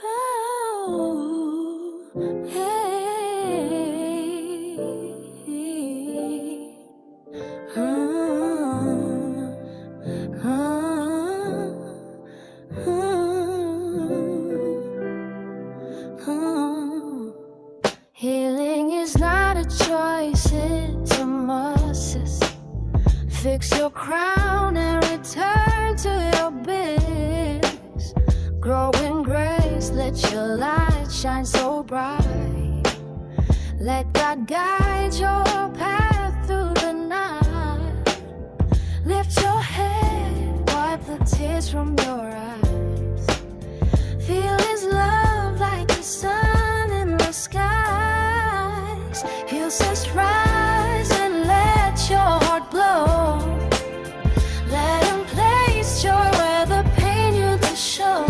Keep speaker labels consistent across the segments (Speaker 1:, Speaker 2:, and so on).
Speaker 1: Oh, hey. Healing is not a choice, it's a must. Fix your crown and return to your biz. Grow in grace, let your light shine so bright. Let God guide your path through the night. Lift your head, wipe the tears from your eyes. Feel His love like the sun in the skies. He'll just rise and let your heart blow. Let Him place joy where the pain used to show.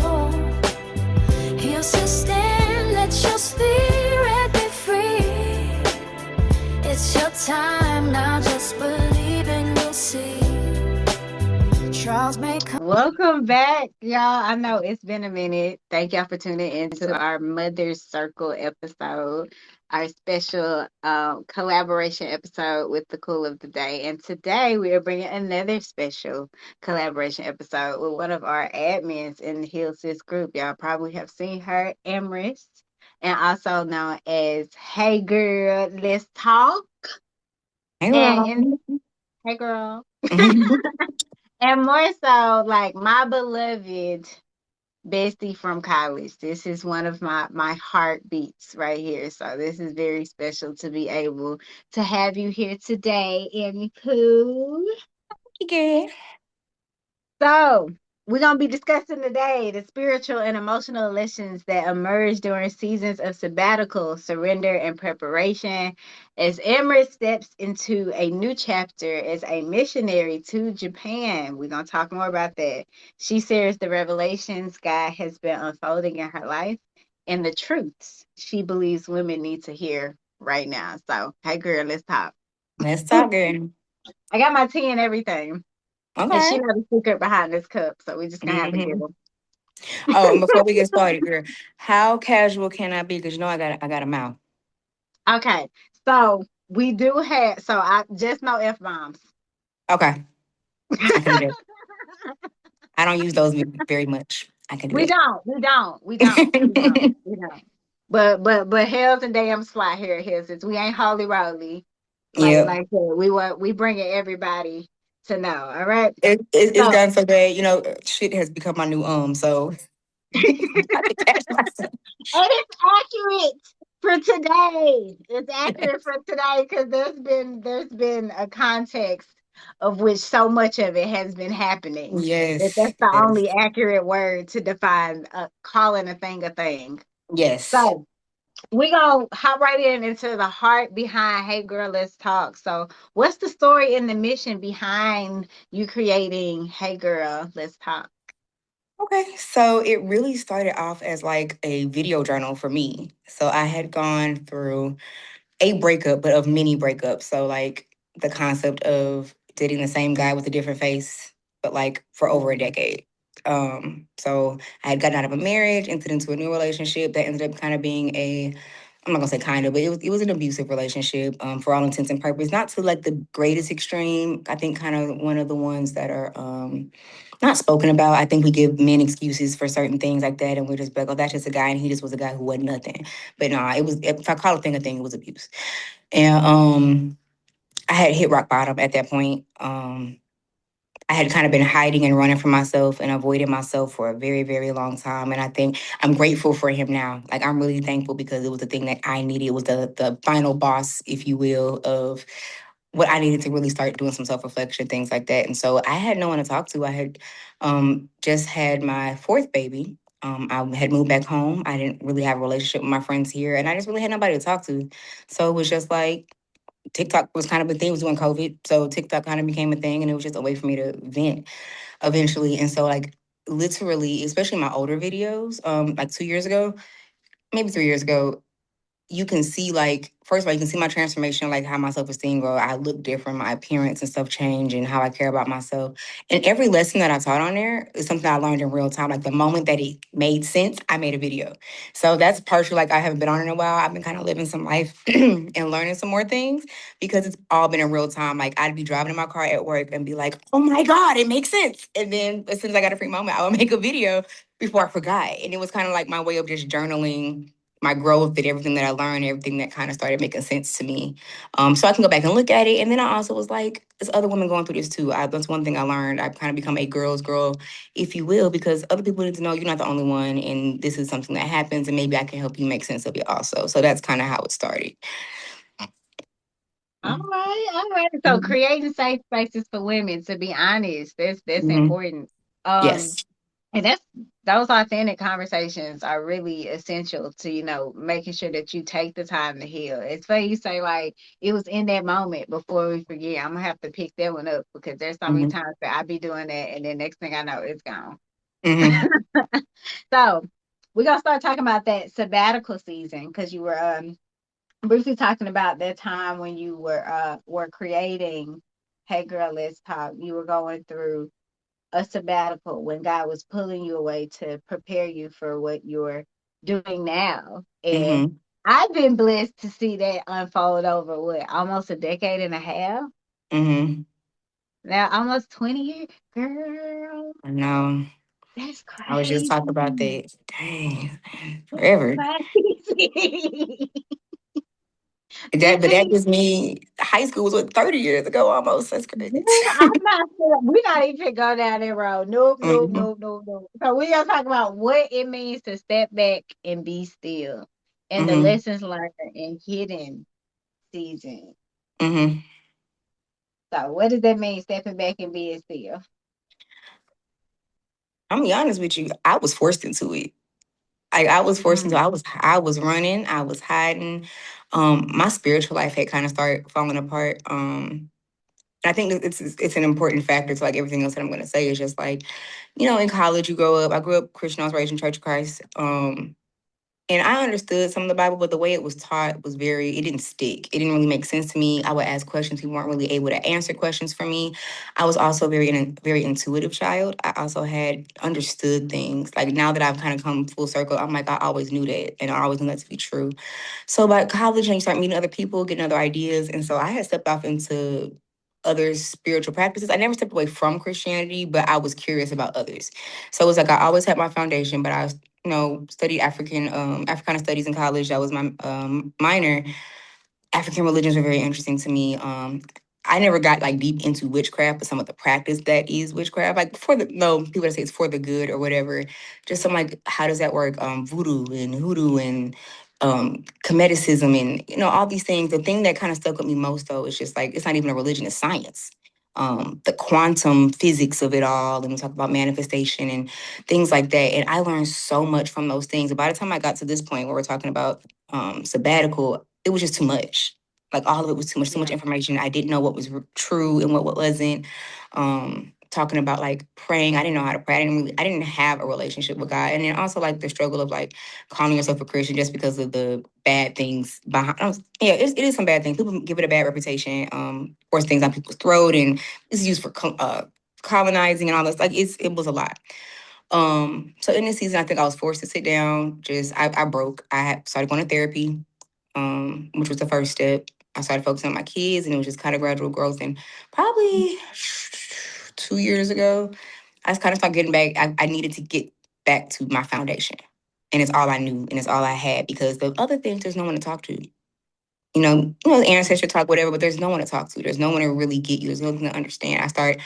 Speaker 1: He'll sustain, let your spirit be free. It's your time now, just believe and you'll see. Trials may come.
Speaker 2: Welcome back, y'all. I know it's been a minute. Thank y'all for tuning into our Mother's Circle episode, our special collaboration episode with the Cool of the Day. And today we are bringing another special collaboration episode with one of our admins in the Heal Sis group. Y'all probably have seen her, Amaris, and also known as Hey Girl, Let's Talk.
Speaker 3: Hey girl.
Speaker 2: Hey girl. And more so, like, my beloved bestie from college. This is one of my heartbeats right here. So this is very special to be able to have you here today, Amy Pooh.
Speaker 3: Okay.
Speaker 2: So we're going to be discussing today the spiritual and emotional lessons that emerge during seasons of sabbatical, surrender, and preparation as Emma steps into a new chapter as a missionary to Japan. We're going to talk more about that. She shares the revelations God has been unfolding in her life and the truths she believes women need to hear right now. So, hey, girl, let's talk.
Speaker 3: Let's talk, girl.
Speaker 2: I got my tea and everything.
Speaker 3: Okay.
Speaker 2: And she knows the secret behind this cup, so we just gonna have to give them.
Speaker 3: Oh, and before we get started, girl, how casual can I be? Because you know I got a mouth.
Speaker 2: Okay, so we do have. So I just know F-bombs.
Speaker 3: Okay, I can do that. I don't use those very much. I can do
Speaker 2: We
Speaker 3: that.
Speaker 2: don't. But hell's and damn fly here at Hills's. We ain't holy roly. Like we bringing everybody to know. All right.
Speaker 3: It's gotten so bad. You know, shit has become my new so.
Speaker 2: And it's accurate for today. It's accurate for today because there's been a context of which so much of it has been happening.
Speaker 3: Yes.
Speaker 2: That's the only accurate word to define calling a thing a thing.
Speaker 3: Yes.
Speaker 2: So we're going to hop right into the heart behind Hey Girl, Let's Talk. So what's the story and the mission behind you creating Hey Girl, Let's Talk?
Speaker 3: Okay, so it really started off as like a video journal for me. So I had gone through a breakup, but of many breakups. So like the concept of dating the same guy with a different face, but like for over a decade. So I had gotten out of a marriage, entered into a new relationship that ended up kind of being I'm not gonna say kind of, but it was an abusive relationship for all intents and purposes. Not to like the greatest extreme. I think kind of one of the ones that are not spoken about. I think we give men excuses for certain things like that, and we're just like, oh, that's just a guy, and he just was a guy who wasn't nothing. But no, it was. If I call a thing, it was abuse. And I had hit rock bottom at that point. I had kind of been hiding and running from myself and avoiding myself for a very, very long time. And I think I'm grateful for him now. Like, I'm really thankful because it was the thing that I needed. It was the final boss, if you will, of what I needed to really start doing some self-reflection, things like that. And so I had no one to talk to. I had just had my fourth baby. I had moved back home. I didn't really have a relationship with my friends here, and I just really had nobody to talk to. So it was just like TikTok was kind of a thing. It was during COVID, so TikTok kind of became a thing, and it was just a way for me to vent eventually. And so, like, literally, especially my older videos, like 2 years ago, maybe 3 years ago, you can see, like, first of all, you can see my transformation, like how my self-esteem grow. I look different, my appearance and stuff change, and how I care about myself. And every lesson that I taught on there is something I learned in real time. Like the moment that it made sense, I made a video. So that's partially like I haven't been on in a while. I've been kind of living some life and learning some more things because it's all been in real time. Like I'd be driving in my car at work and be like, oh my God, it makes sense. And then as soon as I got a free moment, I would make a video before I forgot. And it was kind of like my way of just journaling my growth and everything that I learned, everything that kind of started making sense to me. So I can go back and look at it. And then I also was like, there's other women going through this too. That's one thing I learned. I've kind of become a girl's girl, if you will, because other people need to know you're not the only one. And this is something that happens. And maybe I can help you make sense of it also. So that's kind of how it started.
Speaker 2: All right, all right. So
Speaker 3: Mhm.
Speaker 2: creating safe spaces for women, to be honest, that's
Speaker 3: Mhm.
Speaker 2: important. Um,
Speaker 3: Yes.
Speaker 2: and that's those authentic conversations are really essential to, making sure that you take the time to heal. It's funny you say like it was in that moment before we forget. I'm gonna have to pick that one up because there's so many
Speaker 3: Mhm.
Speaker 2: times that I be doing that and then next thing I know it's gone.
Speaker 3: Mhm.
Speaker 2: So we're gonna start talking about that sabbatical season because you were briefly talking about that time when you were creating Hey Girl Let's Talk. You were going through a sabbatical when God was pulling you away to prepare you for what you're doing now. And
Speaker 3: Mhm.
Speaker 2: I've been blessed to see that unfold over what, almost a decade and a half?
Speaker 3: Mhm.
Speaker 2: Now almost 20 years. Girl,
Speaker 3: I know.
Speaker 2: that's
Speaker 3: I was just
Speaker 2: crazy.
Speaker 3: talking about that. Dang,
Speaker 2: That's
Speaker 3: forever.
Speaker 2: crazy.
Speaker 3: But that
Speaker 2: 15.
Speaker 3: gives me high school was what 30 years ago almost. That's crazy.
Speaker 2: Girl, I'm not sure. We're not even going down that road. Nope, nope,
Speaker 3: Mhm.
Speaker 2: nope, nope, nope. So we're gonna talk about what it means to step back and be still and the
Speaker 3: Mhm.
Speaker 2: lessons learned in hidden seasons.
Speaker 3: Mhm.
Speaker 2: So what does that mean, stepping back and being still?
Speaker 3: I'm gonna be honest with you. I was forced into it. I was forced into.
Speaker 2: Mm,
Speaker 3: I was running. I was hiding. My spiritual life had kind of started falling apart. I think that it's an important factor to like everything else that I'm going to say. Is just like, in college you grow up. I grew up Christian. I was raised in Church of Christ. And I understood some of the Bible, but the way it was taught was it didn't stick. It didn't really make sense to me. I would ask questions. People weren't really able to answer questions for me. I was also very intuitive child. I also had understood things. Like now that I've kind of come full circle, I'm like, I always knew that. And I always knew that to be true. So by college, and you start meeting other people, getting other ideas. And so I had stepped off into other spiritual practices. I never stepped away from Christianity, but I was curious about others. So it was like I always had my foundation, but I was, studied Africana studies in college. That was my minor. African religions were very interesting to me. I never got like deep into witchcraft, but some of the practice that is witchcraft, like for the no people that say it's for the good or whatever. Just some like how does that work? Voodoo and hoodoo and cometicism and all these things. The thing that kind of stuck with me most though is just like it's not even a religion, it's science. The quantum physics of it all, and we talk about manifestation and things like that. And I learned so much from those things. And by the time I got to this point where we're talking about sabbatical, it was just too much. Like all of it was too much
Speaker 2: yeah,
Speaker 3: information. I didn't know what was true and what wasn't. Talking about like praying, I didn't know how to pray. I didn't have a relationship with God, and then also like the struggle of like calling yourself a Christian just because of the bad things behind. Yeah, it is some bad things. People give it a bad reputation. Force things on people's throat, and it's used for colonizing and all this. Like it was a lot. So in this season, I think I was forced to sit down. I broke. I had started going to therapy, which was the first step. I started focusing on my kids, and it was just kind of gradual growth. And probably 2 years ago, I just kind of started getting back. I needed to get back to my foundation, and it's all I knew, and it's all I had because the other things, there's no one to talk to. The ancestor talk, whatever, but there's no one to talk to. There's no one to really get you. There's no one to understand. I start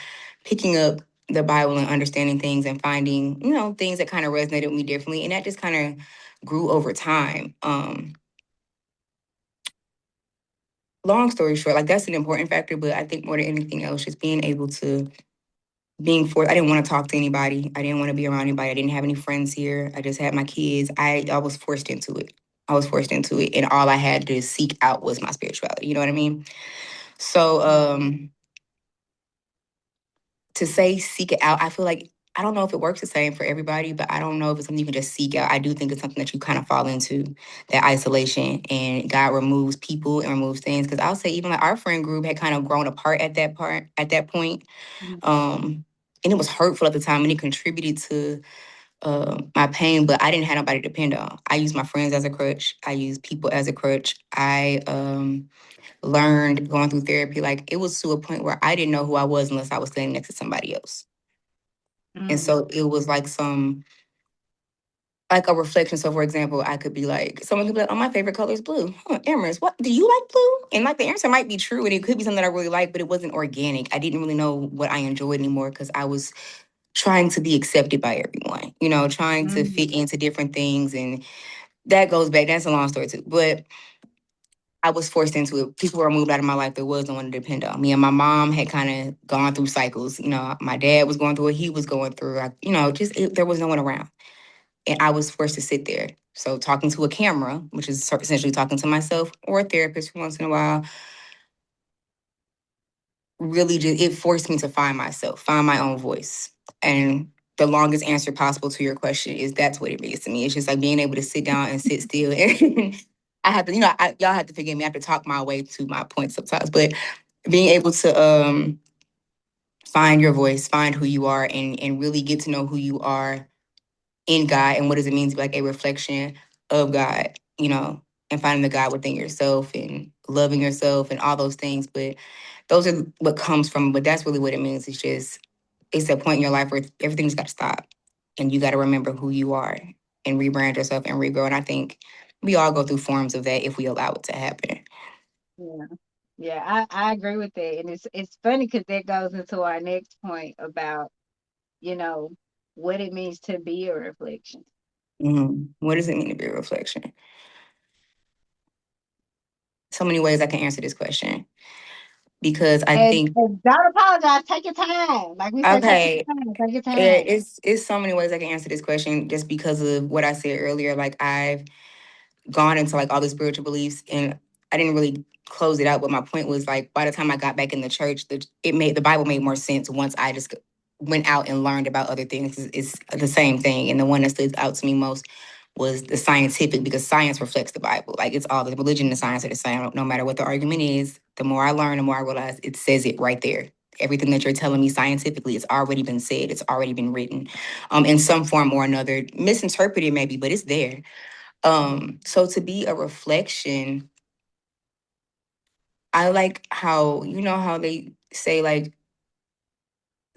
Speaker 3: picking up the Bible and understanding things and finding, things that kind of resonated with me differently. And that just kind of grew over time. Long story short, like that's an important factor, but I think more than anything else, just being forced. I didn't want to talk to anybody. I didn't want to be around anybody. I didn't have any friends here. I just had my kids. I was forced into it. I was forced into it. And all I had to seek out was my spirituality. You know what I mean? So
Speaker 2: yeah,
Speaker 3: to say seek it out, I feel like I don't know if it works the same for everybody, but I don't know if it's something you can just seek out. I do think it's something that you kind of fall into, that isolation, and God removes people and removes things. Because I'll say even like our friend group had kind of grown apart at that point. And it was hurtful at the time and it contributed to my pain, but I didn't have nobody to depend on. I used my friends as a crutch. I used people as a crutch. I learned going through therapy, like it was to a point where I didn't know who I was unless I was standing next to somebody else. And
Speaker 2: Mm.
Speaker 3: so it was like like a reflection. So for example, I could be like, someone could be like, oh, my favorite color is blue. Huh, Amaris, what do you like blue? And like the answer might be true and it could be something that I really like, but it wasn't organic. I didn't really know what I enjoyed anymore because I was trying to be accepted by everyone, trying to fit
Speaker 2: Mm.
Speaker 3: into different things. And that goes back, that's a long story too. But I was forced into it. People were moved out of my life. There was no one to depend on. Me and my mom had kind of gone through cycles. My dad was going through what he was going through. There was no one around. And I was forced to sit there. So talking to a camera, which is essentially talking to myself or a therapist once in a while, really just, it forced me to find myself, find my own voice. And the longest answer possible to your question is that's what it means to me. It's just like being able to sit down and sit still. And I have to, y'all have to forgive me. I have to talk my way to my point sometimes, but being able to find your voice, find who you are, and really get to know who you are in God and what does it mean to be like a reflection of God, and finding the God within yourself and loving yourself and all those things. But those are what comes from, but that's really what it means. It's a point in your life where everything's got to stop and you got to remember who you are and rebrand yourself and regrow. And I think we all go through forms of that if we allow it to happen.
Speaker 2: Yeah. Yeah, I agree with that. And it's funny because that goes into our next point about, you know, what it means to be a reflection.
Speaker 3: What does it mean to be a reflection? So many ways I can answer this question because I think,
Speaker 2: And don't apologize. Take your time. Like we said, take your
Speaker 3: okay,
Speaker 2: time. Take your
Speaker 3: yeah,
Speaker 2: time.
Speaker 3: it's so many ways I can answer this question just because of what I said earlier. Like I've gone into like all the spiritual beliefs and I didn't really close it out, but my point was like by the time I got back in the church, the Bible made more sense once I just went out and learned about other things. It's the same thing. And the one that stood out to me most was the scientific, because science reflects the Bible. Like it's all, the religion and the science are the same. No matter what the argument is, the more I learn, the more I realize it says it right there. Everything that you're telling me scientifically, it's already been said. It's already been written, in some form or another, misinterpreted maybe, but it's there. So to be a reflection, I like how, how they say like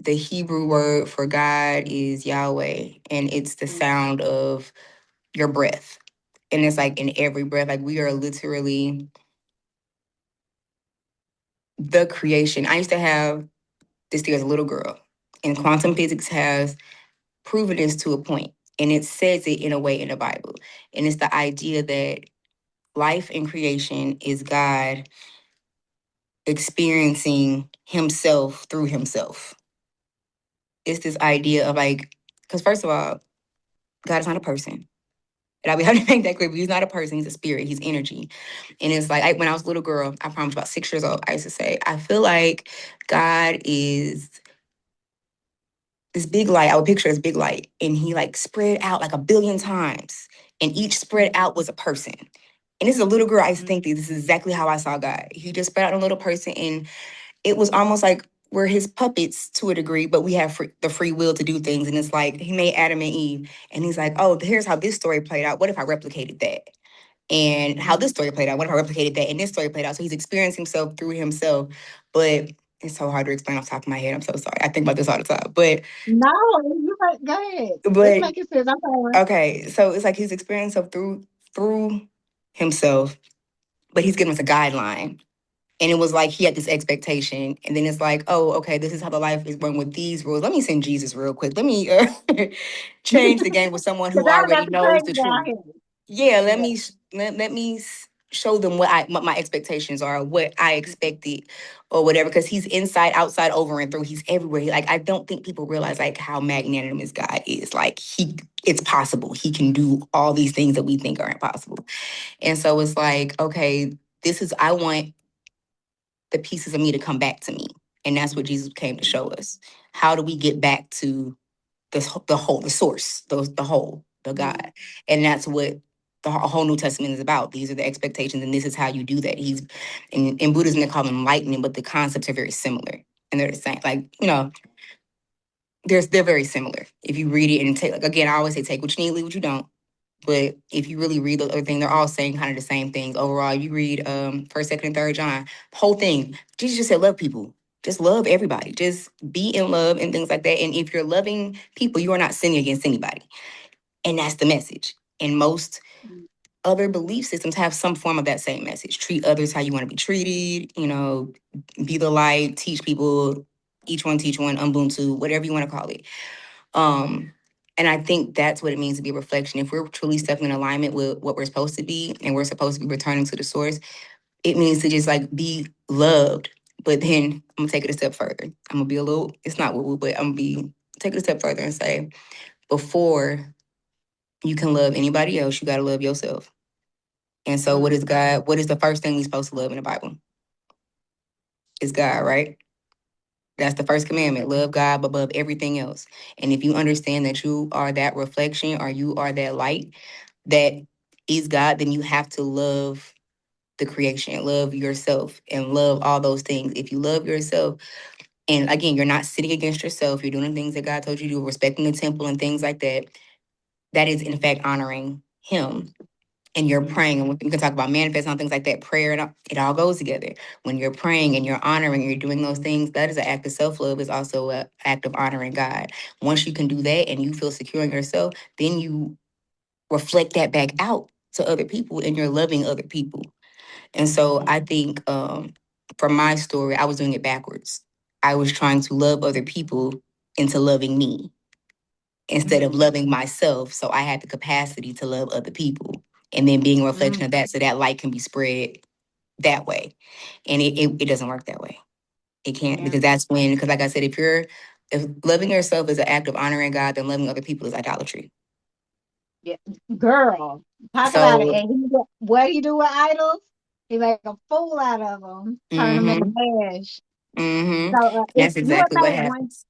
Speaker 3: the Hebrew word for God is Yahweh, and it's the sound of your breath. And it's like in every breath, like we are literally the creation. I used to have this theory as a little girl, and quantum physics has proven this to a point, and it says it in a way in the Bible. And it's the idea that life and creation is God experiencing himself through himself. It's this idea of like, because first of all, God is not a person. And we have to make that clear. He's not a person. He's a spirit. He's energy. And it's like, when I was a little girl, I promise about 6 years old, I used to say, I feel like God is this big light. I would picture this big light. And he like spread out like a billion times. And each spread out was a person. And this is a little girl. I used to think this is exactly how I saw God. He just spread out a little person, and it was almost like we're his puppets to a degree, but we have the free will to do things. And it's like he made Adam and Eve, and he's like, oh, here's how this story played out. What if I replicated that? And how this story played out? What if I replicated that and this story played out? So he's experiencing himself through himself. But it's so hard to explain off the top of my head. I'm so sorry. I think about this all the time.
Speaker 2: No, go ahead. It's
Speaker 3: But
Speaker 2: making sense. I'm sorry.
Speaker 3: okay, so it's like he's experiencing himself through himself, but he's giving us a guideline. And it was like he had this expectation. And then it's like, oh, okay, this is how the life is run with these rules. Let me send Jesus real quick. Let me change the game with someone who
Speaker 2: Because I
Speaker 3: already
Speaker 2: got the
Speaker 3: knows the
Speaker 2: crazy
Speaker 3: truth.
Speaker 2: down here.
Speaker 3: Yeah,
Speaker 2: Yeah.
Speaker 3: let me show them what my expectations are, what I expected or whatever. Because he's inside, outside, over and through. He's everywhere. Like, I don't think people realize like how magnanimous God is. Like it's possible. He can do all these things that we think are impossible. And so it's like, okay, I want the pieces of me to come back to me. And that's what Jesus came to show us. How do we get back to the source, the whole, the
Speaker 2: Mm-hmm.
Speaker 3: God. And that's what the whole New Testament is about. These are the expectations, and this is how you do that. In Buddhism, they call them enlightenment, but the concepts are very similar. And they're the same. Like, they're very similar. If you read it and take, like, again, I always say take what you need, leave what you don't. But if you really read the other thing, they're all saying kind of the same things. Overall, you read first, second, and third John, whole thing. Jesus just said love people. Just love everybody. Just be in love and things like that. And if you're loving people, you are not sinning against anybody. And that's the message. And most other belief systems have some form of that same message. Treat others how you want to be treated, be the light, teach people, each one teach one, Ubuntu, whatever you want to call it. Um, and I think that's what it means to be a reflection. If we're truly stepping in alignment with what we're supposed to be and we're supposed to be returning to the source, it means to just like be loved. But then I'm gonna take it a step further. I'm gonna be a little, it's not woo woo, but I'm gonna take it a step further and say, before you can love anybody else, you gotta love yourself. And so what is God? What is the first thing we're supposed to love in the Bible? It's God, right? That's the first commandment. Love God above everything else. And if you understand that you are that reflection or you are that light that is God, then you have to love the creation, love yourself, and love all those things. If you love yourself, and again, you're not sitting against yourself, you're doing the things that God told you to do, respecting the temple and things like that, that is in fact honoring Him. And you're praying, and we can talk about manifest and things like that. Prayer and it all goes together. When you're praying and you're honoring, and you're doing those things. That is an act of self love. Is also an act of honoring God. Once you can do that, and you feel secure in yourself, then you reflect that back out to other people, and you're loving other people. And so I think, from my story, I was doing it backwards. I was trying to love other people into loving me instead of loving myself. So I had the capacity to love other people and then being a reflection of that so that light can be spread that way. And it doesn't work that way. It can't,
Speaker 2: Yeah.
Speaker 3: because because like I said, if loving yourself is an act of honoring God, then loving other people is idolatry.
Speaker 2: Yeah. Girl, talk about it.
Speaker 3: So,
Speaker 2: And what he do with idols? He make a fool out of them, turn them into
Speaker 3: mm-hmm,
Speaker 2: ash.
Speaker 3: mm-hmm.
Speaker 2: So if
Speaker 3: That's
Speaker 2: you would
Speaker 3: exactly
Speaker 2: say
Speaker 3: what
Speaker 2: one,
Speaker 3: happens.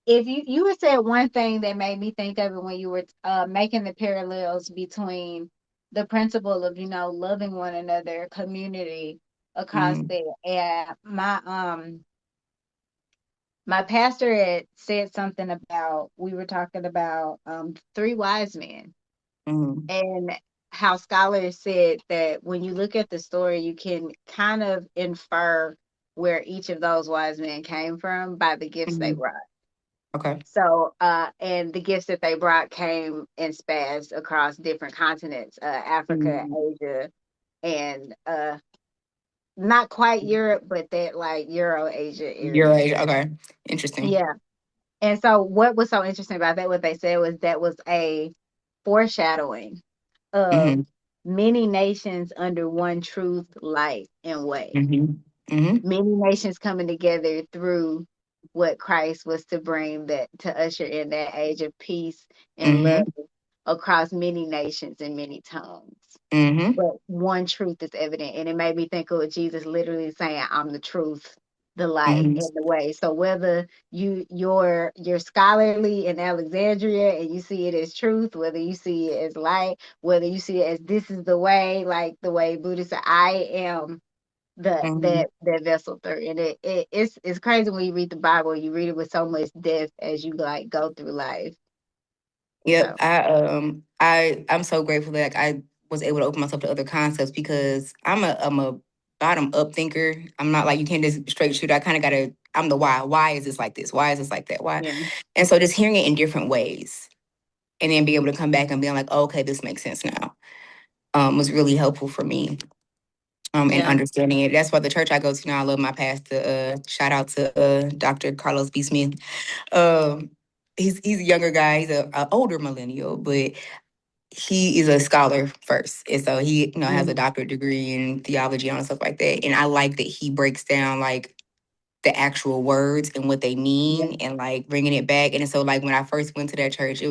Speaker 2: if you would say one thing that made me think of it when you were making the parallels between the principle of loving one another, community across
Speaker 3: Mm-hmm,
Speaker 2: there, and my pastor had said something about we were talking about three wise men
Speaker 3: mm-hmm,
Speaker 2: and how scholars said that when you look at the story, you can kind of infer where each of those wise men came from by the gifts they
Speaker 3: mm-hmm.
Speaker 2: brought.
Speaker 3: Okay.
Speaker 2: So, and the gifts that they brought came in spans across different continents, Africa,
Speaker 3: Mm-hmm.
Speaker 2: Asia, and not quite Europe, but that like Euro Asia
Speaker 3: You're
Speaker 2: area.
Speaker 3: right. Okay. Interesting.
Speaker 2: Yeah. And so what was so interesting about that, what they said was that was a foreshadowing of
Speaker 3: Mm-hmm,
Speaker 2: many nations under one truth, light, and way.
Speaker 3: mm-hmm, mm-hmm,
Speaker 2: Many nations coming together through what Christ was to bring that to usher in that age of peace and love
Speaker 3: mm-hmm,
Speaker 2: across many nations and many tongues.
Speaker 3: mm-hmm,
Speaker 2: But one truth is evident. And it made me think of Jesus literally saying, I'm the truth, the light,
Speaker 3: mm-hmm,
Speaker 2: and the way. So whether you're scholarly in Alexandria and you see it as truth, whether you see it as light, whether you see it as this is the way, like the way Buddha said, I am the
Speaker 3: mm-hmm.
Speaker 2: that vessel through. And it's crazy when you read the Bible, you read it with so much depth as you like go through life.
Speaker 3: Yep.
Speaker 2: So
Speaker 3: I'm so grateful that, like, I was able to open myself to other concepts because I'm a bottom up thinker. I'm not like, you can't just straight shoot. I kind of gotta, I'm the why. Why is this like this? Why is this like that? Why?
Speaker 2: yeah,
Speaker 3: And so just hearing it in different ways and then be able to come back and being like, oh, okay, this makes sense now. Was really helpful for me. And
Speaker 2: yeah,
Speaker 3: understanding it. That's why the church I go to now, I love my pastor. Shout out to Dr. Carlos B. Smith. Um, he's a younger guy. He's a older millennial, but he is a scholar first, and so he has a
Speaker 2: mm,
Speaker 3: doctorate degree in theology and stuff like that. And I like that he breaks down like the actual words and what they
Speaker 2: yeah,
Speaker 3: mean, and like bringing it back. And so like when I first went to that church,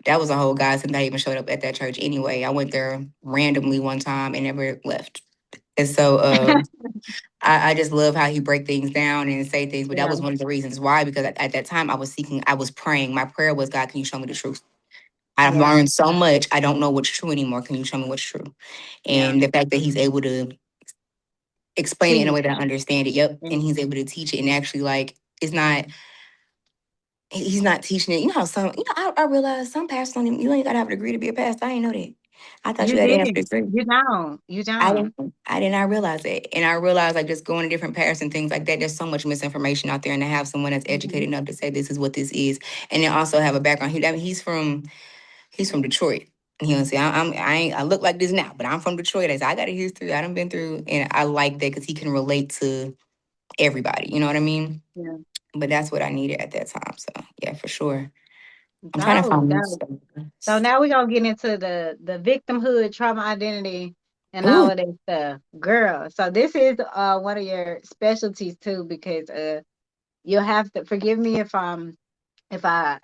Speaker 3: that was a whole godsend. I even showed up at that church anyway. I went there randomly one time and never left. And so I just love how he break things down and say things. But that
Speaker 2: Yeah,
Speaker 3: was one of the reasons why, because at that time I was praying. My prayer was, God, can you show me the truth? I've
Speaker 2: yeah,
Speaker 3: learned so much. I don't know what's true anymore. Can you show me what's true?
Speaker 2: yeah.
Speaker 3: And the fact that he's able to explain it in a
Speaker 2: Teach.
Speaker 3: way that I understand it. Yep.
Speaker 2: Yeah.
Speaker 3: And he's able to teach it and actually like it's not he's not teaching it. You know how some I realize some pastors don't even, you ain't gotta have a degree to be a pastor. I didn't know that. I thought
Speaker 2: You
Speaker 3: you had to have a
Speaker 2: didn't.
Speaker 3: degree.
Speaker 2: You don't. You
Speaker 3: I
Speaker 2: don't.
Speaker 3: didn't I did not realize it. And I realized like just going to different pairs and things like that, there's so much misinformation out there and to have someone that's
Speaker 2: Mhm.
Speaker 3: educated enough to say this is what this is. And then also have a background. I mean, he's from Detroit. And he'll say, I look like this now, but I'm from Detroit. I said, I got a history. I done been through and I like that because he can relate to everybody. You know what I mean?
Speaker 2: Yeah.
Speaker 3: But that's what I needed at that time. So yeah, for sure. I'm trying to
Speaker 2: Dope,
Speaker 3: find new
Speaker 2: dope.
Speaker 3: stuff.
Speaker 2: So now we're gonna get into the victimhood, trauma identity, and all
Speaker 3: Ooh.
Speaker 2: of that stuff. Girl. So this is one of your specialties too, because you'll have to forgive me if I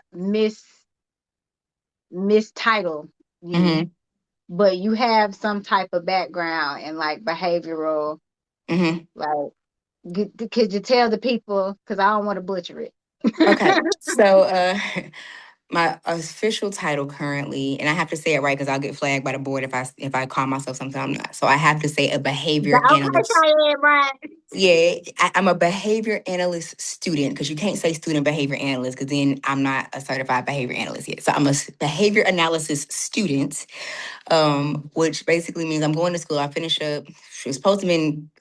Speaker 2: mistitle you,
Speaker 3: Mm-hmm.
Speaker 2: but you have some type of background in like behavioral,
Speaker 3: Mm-hmm.
Speaker 2: like could you tell the people, because I don't want to butcher it.
Speaker 3: Okay. So my official title currently, and I have to say it right because I'll get flagged by the board if I call myself something I'm not. So I have to say a behavior
Speaker 2: Okay,
Speaker 3: analyst.
Speaker 2: Cheyenne, right?
Speaker 3: Yeah, I'm a behavior analyst student because you can't say student behavior analyst because then I'm not a certified behavior analyst yet. So I'm a behavior analysis student, which basically means I'm going to school. I finish up. She was supposed to be in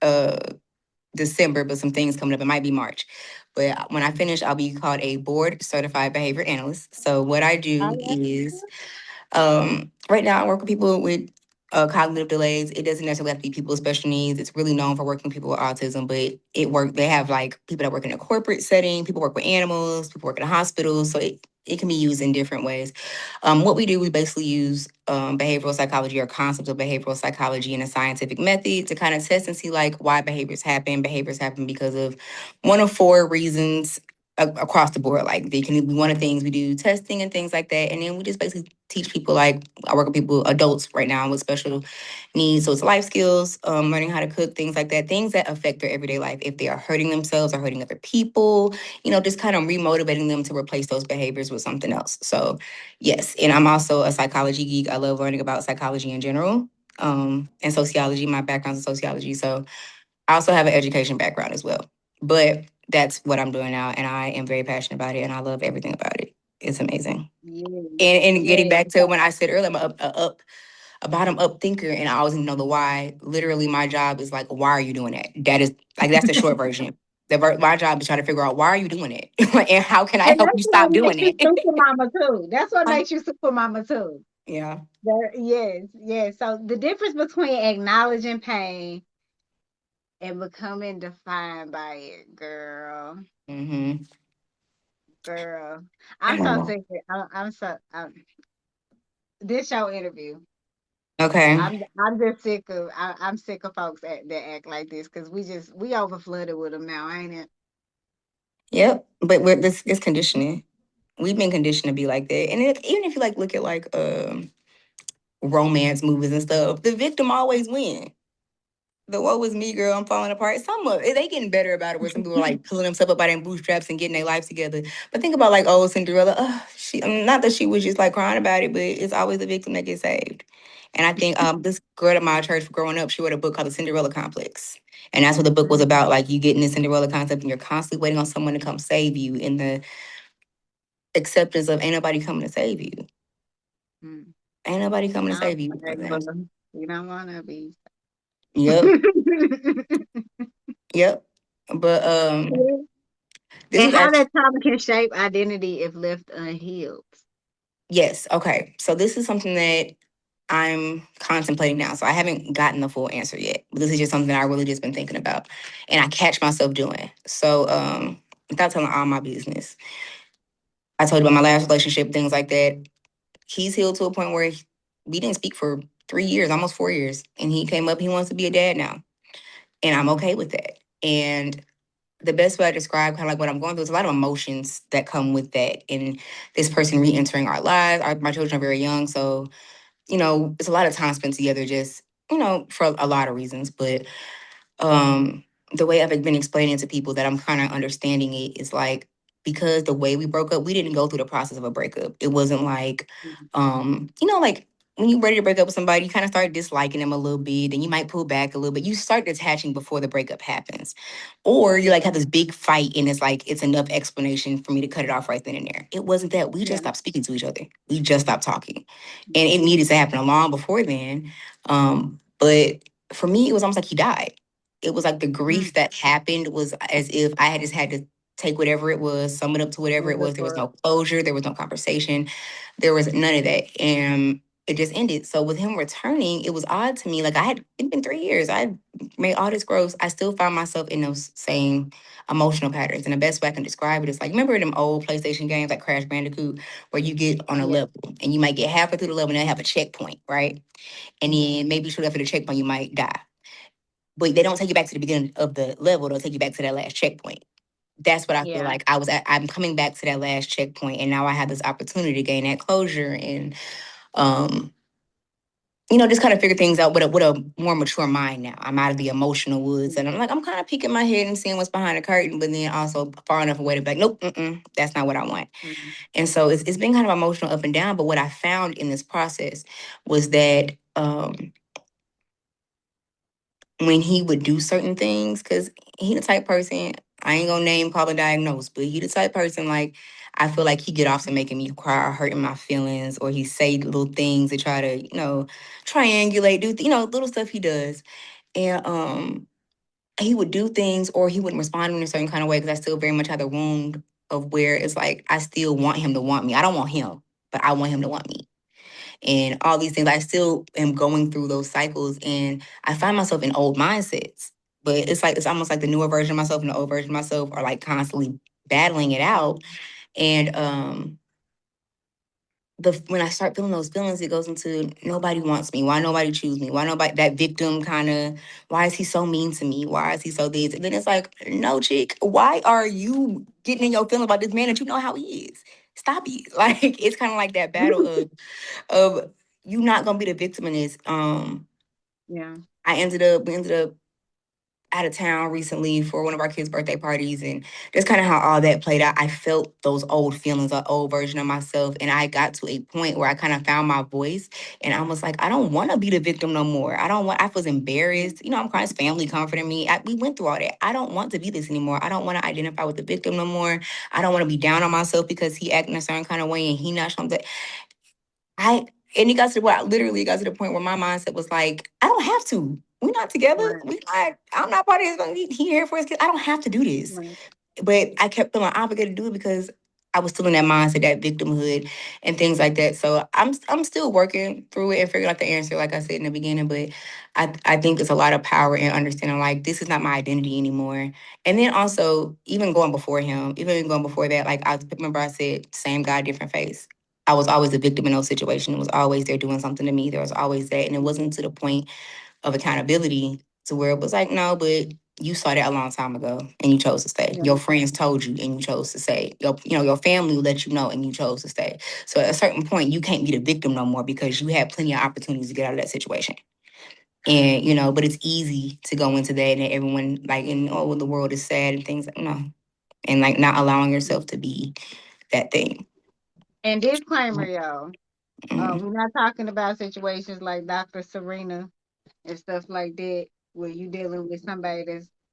Speaker 3: December, but some things coming up. It might be March. But when I finish, I'll be called a board certified behavior analyst. So what I
Speaker 2: Oh,
Speaker 3: do
Speaker 2: yeah.
Speaker 3: is right now, I work with people with cognitive delays. It doesn't necessarily have to be people with special needs. It's really known for working with people with autism, but it work. They have like people that work in a corporate setting. People work with animals. People work in a hospital. So it can be used in different ways. What we do, we basically use behavioral psychology or concepts of behavioral psychology in a scientific method to kind of test and see like why behaviors happen. Behaviors happen because of one of four reasons across the board. Like they can be one of the things we do testing and things like that. And then we just basically teach people like I work with people, adults right now with special needs. So it's life skills, learning how to cook, things like that, things that affect their everyday life. If they are hurting themselves or hurting other people, just kind of remotivating them to replace those behaviors with something else. So yes, and I'm also a psychology geek. I love learning about psychology in general. And sociology. My background's in sociology. So I also have an education background as well. But that's what I'm doing now, and I am very passionate about it, and I love everything about it. It's amazing.
Speaker 2: Yes,
Speaker 3: And getting
Speaker 2: yes.
Speaker 3: back to when I said earlier, I'm a bottom up thinker, and I always need to know the why. Literally, my job is like, why are you doing that? That is like that's the short version. My job is trying to figure out why are you doing it, and how can I
Speaker 2: And
Speaker 3: help
Speaker 2: that's
Speaker 3: you
Speaker 2: what
Speaker 3: stop
Speaker 2: makes
Speaker 3: doing
Speaker 2: you
Speaker 3: it.
Speaker 2: super mama too. That's what makes you super mama too.
Speaker 3: Yeah.
Speaker 2: Yes, yes. So the difference between acknowledging pain and becoming defined by it, girl,
Speaker 3: Mm-hmm.
Speaker 2: girl. I'm so sick. I'm so. This show interview.
Speaker 3: Okay.
Speaker 2: I'm just sick of. I'm sick of folks that act like this because we over flooded with them now, ain't it?
Speaker 3: Yep. But this is conditioning. We've been conditioned to be like that, and even if you like look at like romance movies and stuff, the victim always wins. The woe was me, girl. I'm falling apart. Some of they getting better about it, where some people are like pulling themselves up by their bootstraps and getting their life together. But think about like old Cinderella. Not that she was just like crying about it, but it's always the victim that gets saved. And I think this girl at my church growing up, she wrote a book called The Cinderella Complex, and that's what the book was about. Like you getting the Cinderella concept, and you're constantly waiting on someone to come save you, in the acceptance of ain't nobody coming to save you.
Speaker 2: Mm.
Speaker 3: Ain't nobody coming to
Speaker 2: I'm
Speaker 3: save you.
Speaker 2: grateful. You don't want to be.
Speaker 3: Yep, yep. But this
Speaker 2: And
Speaker 3: was
Speaker 2: how
Speaker 3: actually
Speaker 2: that trauma can shape identity if left unhealed.
Speaker 3: yes. Okay. So this is something that I'm contemplating now. So I haven't gotten the full answer yet. But this is just something I really just been thinking about. And I catch myself doing. So without telling all my business. I told you about my last relationship, things like that. He's healed to a point where we didn't speak for 3 years, almost 4 years. And he came up, he wants to be a dad now. And I'm okay with that. And the best way I describe kind of like what I'm going through is a lot of emotions that come with that. And this person re-entering our lives. My children are very young, so it's a lot of time spent together just for a lot of reasons. But um the way I've been explaining to people that I'm kind of understanding it is like, because the way we broke up, we didn't go through the process of a breakup. It wasn't like like when you ready to break up with somebody, you kind of start disliking them a little bit, and you might pull back a little bit. You start detaching before the breakup happens. Or you like
Speaker 2: Yeah.
Speaker 3: have this big fight and it's like it's enough explanation for me to cut it off right then and there. It wasn't that. We just
Speaker 2: Yeah.
Speaker 3: stopped speaking to each other. We just stopped talking. And it
Speaker 2: Mhm.
Speaker 3: needed to happen long before then. But for me, it was almost like he died. It was like the grief
Speaker 2: Mm.
Speaker 3: that happened was as if I had just had to take whatever it was, sum it up to whatever it
Speaker 2: Move it
Speaker 3: was. There was
Speaker 2: forward.
Speaker 3: no closure, there was no conversation, there was none of that. And it just ended. So with him returning, it was odd to me. Like it'd been 3 years. I had made all this growth. I still found myself in those same emotional patterns. And the best way I can describe it is like, remember them old PlayStation games like Crash Bandicoot, where you get on a
Speaker 2: Yeah.
Speaker 3: level and you might get halfway through the level and then have a checkpoint, right? And
Speaker 2: Mhm.
Speaker 3: then maybe shoot after the checkpoint, you might die. But they don't take you back to the beginning of the level. They'll take you back to that last checkpoint. That's what I feel
Speaker 2: Yeah.
Speaker 3: like I was at. I'm coming back to that last checkpoint, and now I have this opportunity to gain that closure and, um, just kind of figure things out with a more mature mind now. I'm out of the emotional woods, and I'm kind of peeking my head and seeing what's behind the curtain, but then also far enough away to be like, nope, that's not what I want.
Speaker 2: Mhm.
Speaker 3: And so it's been kind of emotional up and down. But what I found in this process was that when he would do certain things, because he the type person, I ain't gonna name, call, or diagnose, but he the type person like I feel like he get off to making me cry or hurting my feelings, or he say little things to try to, triangulate, do little stuff he does. And he would do things or he wouldn't respond in a certain kind of way because I still very much have the wound of where it's like I still want him to want me. I don't want him, but I want him to want me and all these things. I still am going through those cycles and I find myself in old mindsets. But it's almost like the newer version of myself and the old version of myself are like constantly battling it out. And when I start feeling those feelings, it goes into nobody wants me. Why nobody choose me? Why nobody that victim kind of? Why is he so mean to me? Why is he so this? And then it's like, no, chick. Why are you getting in your feelings about this man that you know how he is? Stop it. Like it's kind of like that battle of you not gonna be the victim in this.
Speaker 2: Yeah.
Speaker 3: We ended up out of town recently for one of our kids' birthday parties, and that's kind of how all that played out. I felt those old feelings, an old version of myself, and I got to a point where I kind of found my voice, and I was like, I don't want to be the victim no more. I don't want. I was embarrassed. I'm crying. His family comforting me. We went through all that. I don't want to be this anymore. I don't want to identify with the victim no more. I don't want to be down on myself because he acting a certain kind of way and he not something. I and it got to the point, literally got to the point where my mindset was like, I don't have to. We're not together.
Speaker 2: Right.
Speaker 3: I'm not part of his family. He here for his kids. I don't have to do this.
Speaker 2: Right.
Speaker 3: But I kept feeling obligated to do it because I was still in that mindset, that victimhood and things like that. So I'm still working through it and figuring out the answer, like I said in the beginning. But I think it's a lot of power in understanding like this is not my identity anymore. And then also even going before him, even going before that, like I remember I said, same guy, different face. I was always a victim in those situations. It was always there doing something to me. There was always that. And it wasn't to the point of accountability to where it was like, no, but you saw that a long time ago and you chose to stay.
Speaker 2: Yeah.
Speaker 3: Your friends told you and you chose to stay. Your family let you know and you chose to stay. So at a certain point, you can't be the victim no more because you had plenty of opportunities to get out of that situation. And but it's easy to go into that and everyone like, and oh, well, the world is sad and things like no, and like not allowing yourself to be that thing.
Speaker 2: And disclaimer, y'all.
Speaker 3: Mm-hmm.
Speaker 2: We're not talking about situations like Dr. Serena and stuff like that, where you dealing with somebody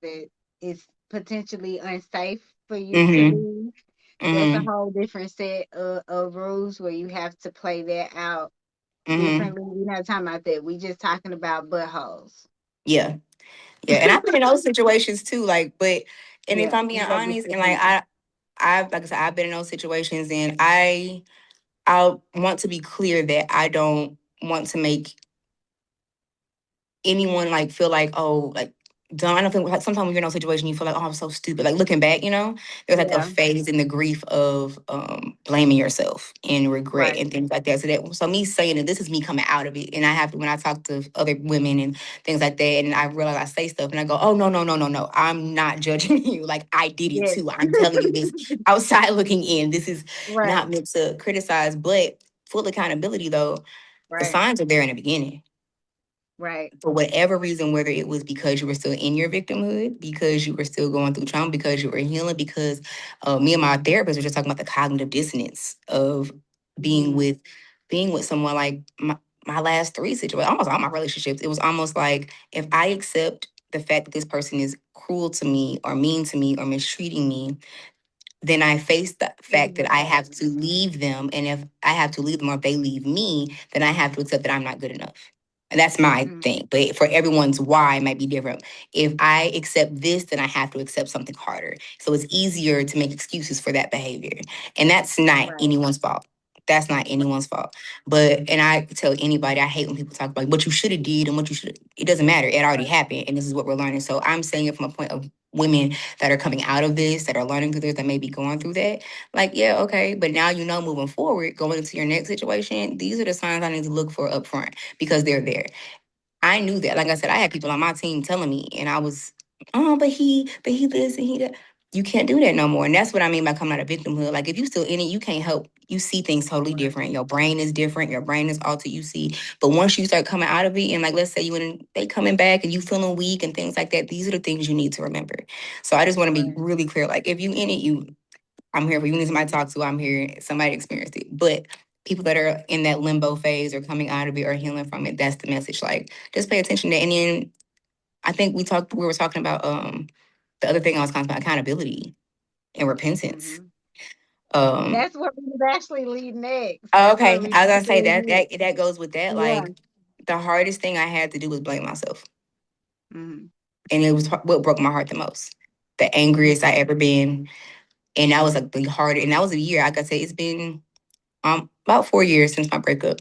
Speaker 2: that is potentially unsafe for you to
Speaker 3: Mm-hmm.
Speaker 2: leave. That's a
Speaker 3: Mm-hmm.
Speaker 2: whole different set of rules where you have to play that out
Speaker 3: Mm-hmm.
Speaker 2: differently. We're not talking about that. We just talking about buttholes.
Speaker 3: Yeah. Yeah, and I've been in those situations too. Like, but and if
Speaker 2: Yeah,
Speaker 3: I'm being
Speaker 2: we gotta be
Speaker 3: honest, and like
Speaker 2: specific.
Speaker 3: I like I said, I've been in those situations, and I want to be clear that I don't want to make anyone like feel like like dumb. I don't think like sometimes when you're in a situation you feel like I'm so stupid. Like looking back, there's like a
Speaker 2: Yeah,
Speaker 3: phase in the grief of blaming yourself and regret
Speaker 2: right.
Speaker 3: and things like that. So me saying that this is me coming out of it, and I have to when I talk to other women and things like that, and I realize I say stuff and I go, oh no, I'm not judging you. Like I did it
Speaker 2: Yes,
Speaker 3: too. I'm telling you this outside looking in. This is
Speaker 2: right,
Speaker 3: not meant to criticize, but full accountability though. The
Speaker 2: right.
Speaker 3: signs are there in the beginning.
Speaker 2: Right.
Speaker 3: For whatever reason, whether it was because you were still in your victimhood, because you were still going through trauma, because you were healing, because me and my therapist were just talking about the cognitive dissonance of being
Speaker 2: Mm-hmm.
Speaker 3: with being with someone like my last three situations, almost all my relationships. It was almost like if I accept the fact that this person is cruel to me or mean to me or mistreating me, then I face the fact that I have to leave them. And if I have to leave them or if they leave me, then I have to accept that I'm not good enough. And that's my
Speaker 2: Mm-hmm.
Speaker 3: thing. But for everyone's why might be different. If I accept this, then I have to accept something harder. So it's easier to make excuses for that behavior. And that's not
Speaker 2: Right.
Speaker 3: anyone's fault. That's not anyone's fault. But and I tell anybody, I hate when people talk about what you should have did and what you should. It doesn't matter. It already happened, and this is what we're learning. So I'm saying it from a point of women that are coming out of this, that are learning through this, that may be going through that. Like, yeah, okay, but now you know moving forward, going into your next situation, these are the signs I need to look for up front because they're there. I knew that. Like I said, I had people on my team telling me, and I was, oh, but he this and he that. You can't do that no more. And that's what I mean by coming out of victimhood. Like if you still in it, you can't help. You see things totally different. Your brain is different. Your brain is altered. You see. But once you start coming out of it, and like let's say you and they coming back and you feeling weak and things like that, these are the things you need to remember. So I just want to be
Speaker 2: Right.
Speaker 3: really clear. Like if you in it, I'm here for you. Need somebody to talk to. I'm here. Somebody experienced it. But people that are in that limbo phase or coming out of it or healing from it, that's the message. Like just pay attention to that. And then I think we were talking about the other thing I was talking about accountability and repentance.
Speaker 2: Mm-hmm.
Speaker 3: Um
Speaker 2: That's what we would actually lead next. That's what
Speaker 3: okay.
Speaker 2: we
Speaker 3: I was gonna say
Speaker 2: do
Speaker 3: that
Speaker 2: next.
Speaker 3: that goes with that.
Speaker 2: Yeah.
Speaker 3: Like the hardest thing I had to do was blame myself.
Speaker 2: Mm-hmm.
Speaker 3: And it was what broke my heart the most. The angriest I ever been. And that was like the hardest and that was a year. Like I said, it's been about 4 years since my breakup.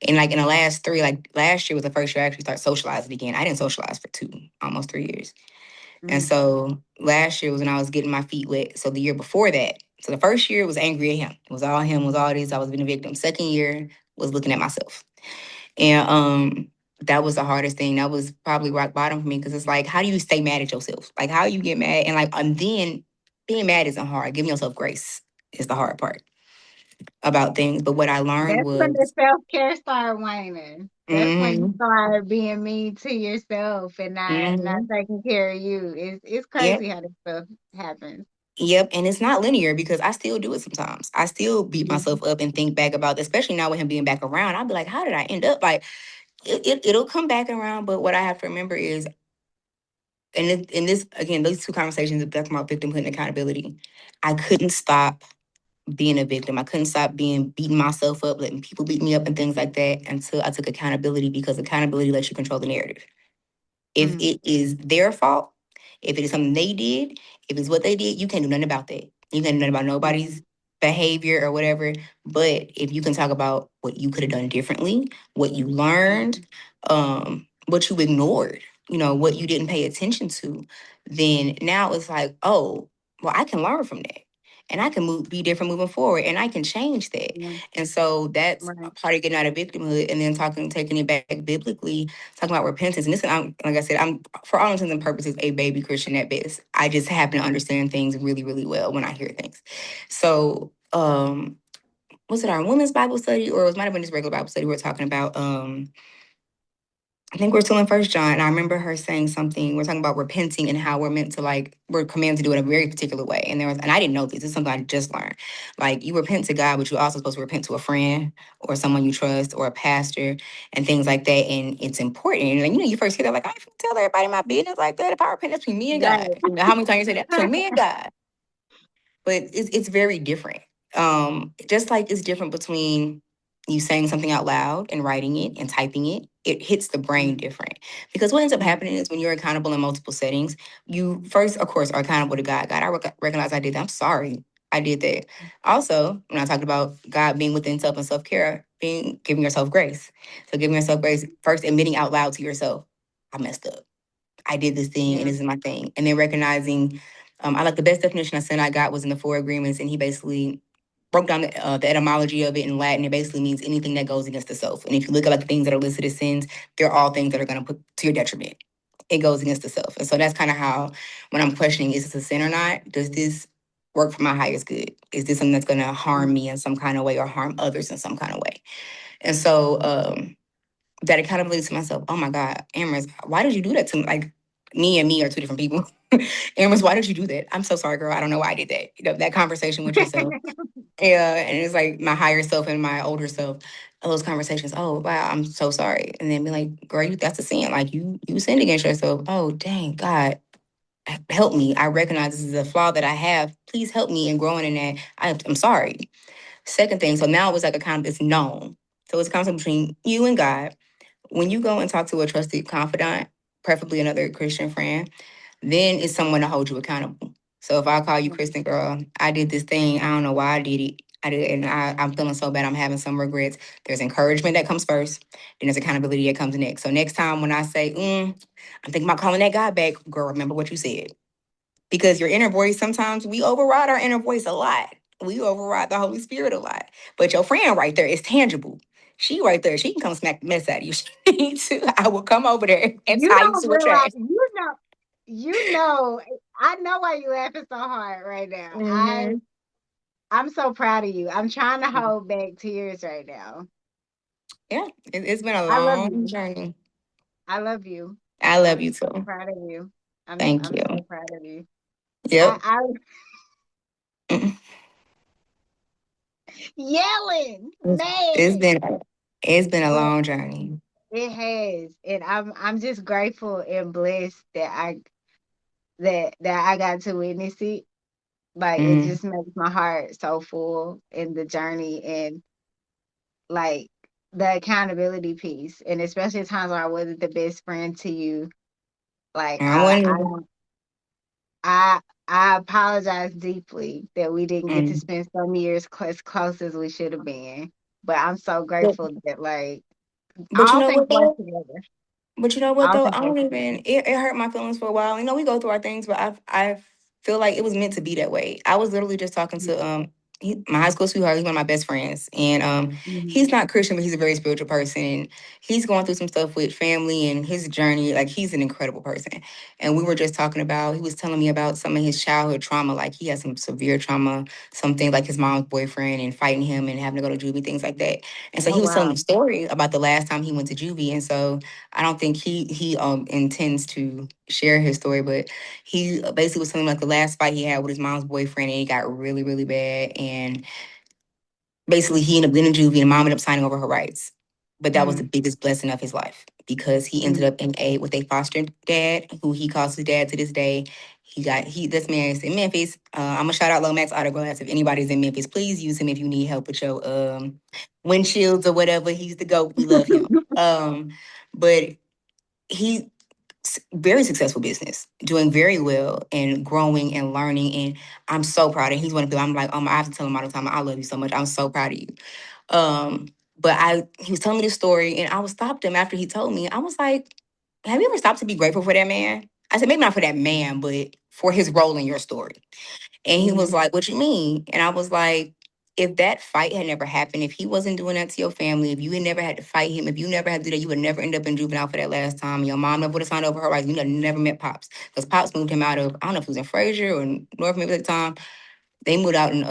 Speaker 3: And like in the last three, like last year was the first year I actually started socializing again. I didn't socialize for almost 3 years. And
Speaker 2: Mm-hmm.
Speaker 3: so last year was when I was getting my feet wet. So the year before that, so the first year was angry at him. It was all him, was all this. I was being a victim. Second year was looking at myself. And that was the hardest thing. That was probably rock bottom for me because it's like, how do you stay mad at yourself? Like how you get mad and then being mad isn't hard. Giving yourself grace is the hard part about things. But what I learned
Speaker 2: That's when the
Speaker 3: was,
Speaker 2: self-care started waning. That's when you
Speaker 3: mm-hmm,
Speaker 2: start being mean to yourself and not
Speaker 3: mm-hmm.
Speaker 2: taking care of you. It's
Speaker 3: Yep.
Speaker 2: crazy how this stuff happens.
Speaker 3: Yep. And it's not linear because I still do it sometimes. I still beat
Speaker 2: Mhm.
Speaker 3: myself up and think back about, especially now with him being back around. I'll be like, how did I end up? Like, it'll come back around. But what I have to remember is, and this, again, those two conversations, that's about victimhood and accountability. I couldn't stop being a victim. I couldn't stop beating myself up, letting people beat me up and things like that until I took accountability because accountability lets you control the narrative. If
Speaker 2: Mhm.
Speaker 3: it is their fault, if it is something they did, if it's what they did, you can't do nothing about that. You can't do nothing about
Speaker 2: Mhm.
Speaker 3: nobody's behavior or whatever. But if you can talk about what you could have done differently, what you learned,
Speaker 2: Mhm.
Speaker 3: what you ignored, what you didn't pay attention to, then now it's like, oh, well, I can learn from that. And I can be different moving forward, and I can change that.
Speaker 2: Yeah.
Speaker 3: And so that's a
Speaker 2: Right.
Speaker 3: part of getting out of victimhood, and then taking it back biblically, talking about repentance. And this, like I said, I'm for all intents and purposes a baby Christian at best. I just happen to understand things really, really well when I hear things. So, was it our women's Bible study, or it might have been this regular Bible study? We were talking about I think we're still in First John, and I remember her saying something. We're talking about repenting and how we're meant to we're commanded to do it a very particular way. And I didn't know this. This is something I just learned. Like you repent to God, but you're also supposed to repent to a friend or someone you trust or a pastor and things like that. And it's important. And you first hear that like I ain't finna tell everybody my business like that. If I repent, that's between me and God.
Speaker 2: Right.
Speaker 3: How many times you say that? Between me and God, but it's very different. Just like it's different between you saying something out loud and writing it and typing it, it hits the brain
Speaker 2: Mhm.
Speaker 3: different. Because what ends up
Speaker 2: Mhm.
Speaker 3: happening is when you're accountable in multiple settings, you first, of course, are accountable to God. God, recognize I did that. I'm sorry. I did that. Also, when I talked about God being within self and self care, giving yourself grace. So giving yourself grace, first admitting out loud to yourself, I messed up. I did this thing and
Speaker 2: Yeah.
Speaker 3: this is my thing. And then recognizing, I like the best definition I said I got was in the Four Agreements, and he basically broke down the etymology of it in Latin. It basically means anything that goes against the self. And if you look at like the things that are listed as sins, they're all things that are going to put to your detriment. It goes against the self. And so that's kind of how, when I'm questioning, is this a sin or not? Does this work for my highest good? Is this something that's going to harm
Speaker 2: Mhm.
Speaker 3: me in some kind of way or harm others in some kind of way? And so, that accountability to myself. Oh my God, Amaris, why did you do that to me? Like me and me are two different people. Amaris, why did you do that? I'm so sorry, girl. I don't know why I did that. That conversation with yourself. Yeah, and it's like my higher self and my older self. Those conversations. Oh wow, I'm so sorry. And then be like, girl, that's a sin. Like you sinned against yourself. Oh dang, God, help me. I recognize this is a flaw that I have. Please help me in growing in that. I'm sorry. Second thing. So now it was like a kind of it's known. So it's a conversation between you and God. When you go and talk to a trusted confidant, preferably another Christian friend, then it's someone to hold you accountable. So if I call you Kristen, girl, I did this thing. I don't know why I did it. I did it, and I'm feeling so bad. I'm having some regrets. There's encouragement that comes first, then there's accountability that comes next. So next time when I say, I'm thinking about calling that guy back, girl, remember what you said. Because your inner voice, sometimes we override our inner voice a lot. We override the Holy Spirit a lot. But your friend right there is tangible. She right there, she can come smack the mess out of you. She needs to. I will come over there and
Speaker 2: You
Speaker 3: tie you
Speaker 2: don't
Speaker 3: to a
Speaker 2: realize,
Speaker 3: trash.
Speaker 2: you know, I know why you laughing so hard right now.
Speaker 3: Mm-hmm.
Speaker 2: I'm so proud of you. I'm trying to hold back tears right now.
Speaker 3: Yeah, it's been a
Speaker 2: I love
Speaker 3: long
Speaker 2: you.
Speaker 3: journey.
Speaker 2: I love you.
Speaker 3: I love
Speaker 2: I'm
Speaker 3: you
Speaker 2: so
Speaker 3: too.
Speaker 2: proud of you.
Speaker 3: Thank
Speaker 2: I'm so
Speaker 3: you.
Speaker 2: proud of you.
Speaker 3: Yep.
Speaker 2: I
Speaker 3: Mm.
Speaker 2: yelling,
Speaker 3: It's, it's
Speaker 2: mad,
Speaker 3: been it's been a
Speaker 2: but
Speaker 3: long journey.
Speaker 2: it has, and I'm just grateful and blessed that I got to witness it. Like it
Speaker 3: Mm.
Speaker 2: just makes my heart so full in the journey and like the accountability piece, and especially times where I wasn't the best friend to you. Like
Speaker 3: I wouldn't.
Speaker 2: I I apologize deeply that we didn't get to
Speaker 3: Mm.
Speaker 2: spend some years as close as we should have been. But I'm so
Speaker 3: But,
Speaker 2: grateful that like
Speaker 3: but you
Speaker 2: all
Speaker 3: know
Speaker 2: things
Speaker 3: what
Speaker 2: work
Speaker 3: though?
Speaker 2: together.
Speaker 3: But you know what
Speaker 2: All
Speaker 3: though?
Speaker 2: things
Speaker 3: I
Speaker 2: work
Speaker 3: don't
Speaker 2: together.
Speaker 3: even. It hurt my feelings for a while. We go through our things, but I feel like it was meant to be that way. I was literally just talking to my high school sweetheart. He's one of my best friends, and
Speaker 2: Mhm.
Speaker 3: he's not Christian, but he's a very spiritual person. And he's going through some stuff with family and his journey. Like he's an incredible person. And we were just talking about. He was telling me about some of his childhood trauma. Like he had some severe trauma, something like his mom's boyfriend and fighting him and having to go to juvie, things like that. And so
Speaker 2: Oh
Speaker 3: he was telling me
Speaker 2: wow.
Speaker 3: a story about the last time he went to juvie, and so. I don't think he intends to share his story, but he basically was telling me like the last fight he had with his mom's boyfriend, and it got really really bad, and basically he ended up getting juvie, and mom ended up signing over her rights. But that was the
Speaker 2: Mm,
Speaker 3: biggest blessing of his life because he ended
Speaker 2: mm,
Speaker 3: up in a with a foster dad who he calls his dad to this day. This man is in Memphis. I'm gonna shout out Lomax Autographs. If anybody's in Memphis, please use him if you need help with your windshields or whatever. He's the goat. We love him. But he very successful business, doing very well and growing and learning. And I'm so proud. And he's one of the I'm like, I have to tell him all the time, I love you so much. I'm so proud of you. But he was telling me the story, and I was stopped him after he told me. I was like, have you ever stopped to be grateful for that man? I said, maybe not for that man, but for his role in your story. And he was
Speaker 2: mm,
Speaker 3: like, what you mean? And I was like, if that fight had never happened, if he wasn't doing that to your family, if you had never had to fight him, if you never had to do that, you would never end up in juvenile for that last time. Your mom never would have signed over her rights. You would have never met Pops. Because Pops moved him out of, I don't know if it was in Fraser or North Memphis at the time. They moved out in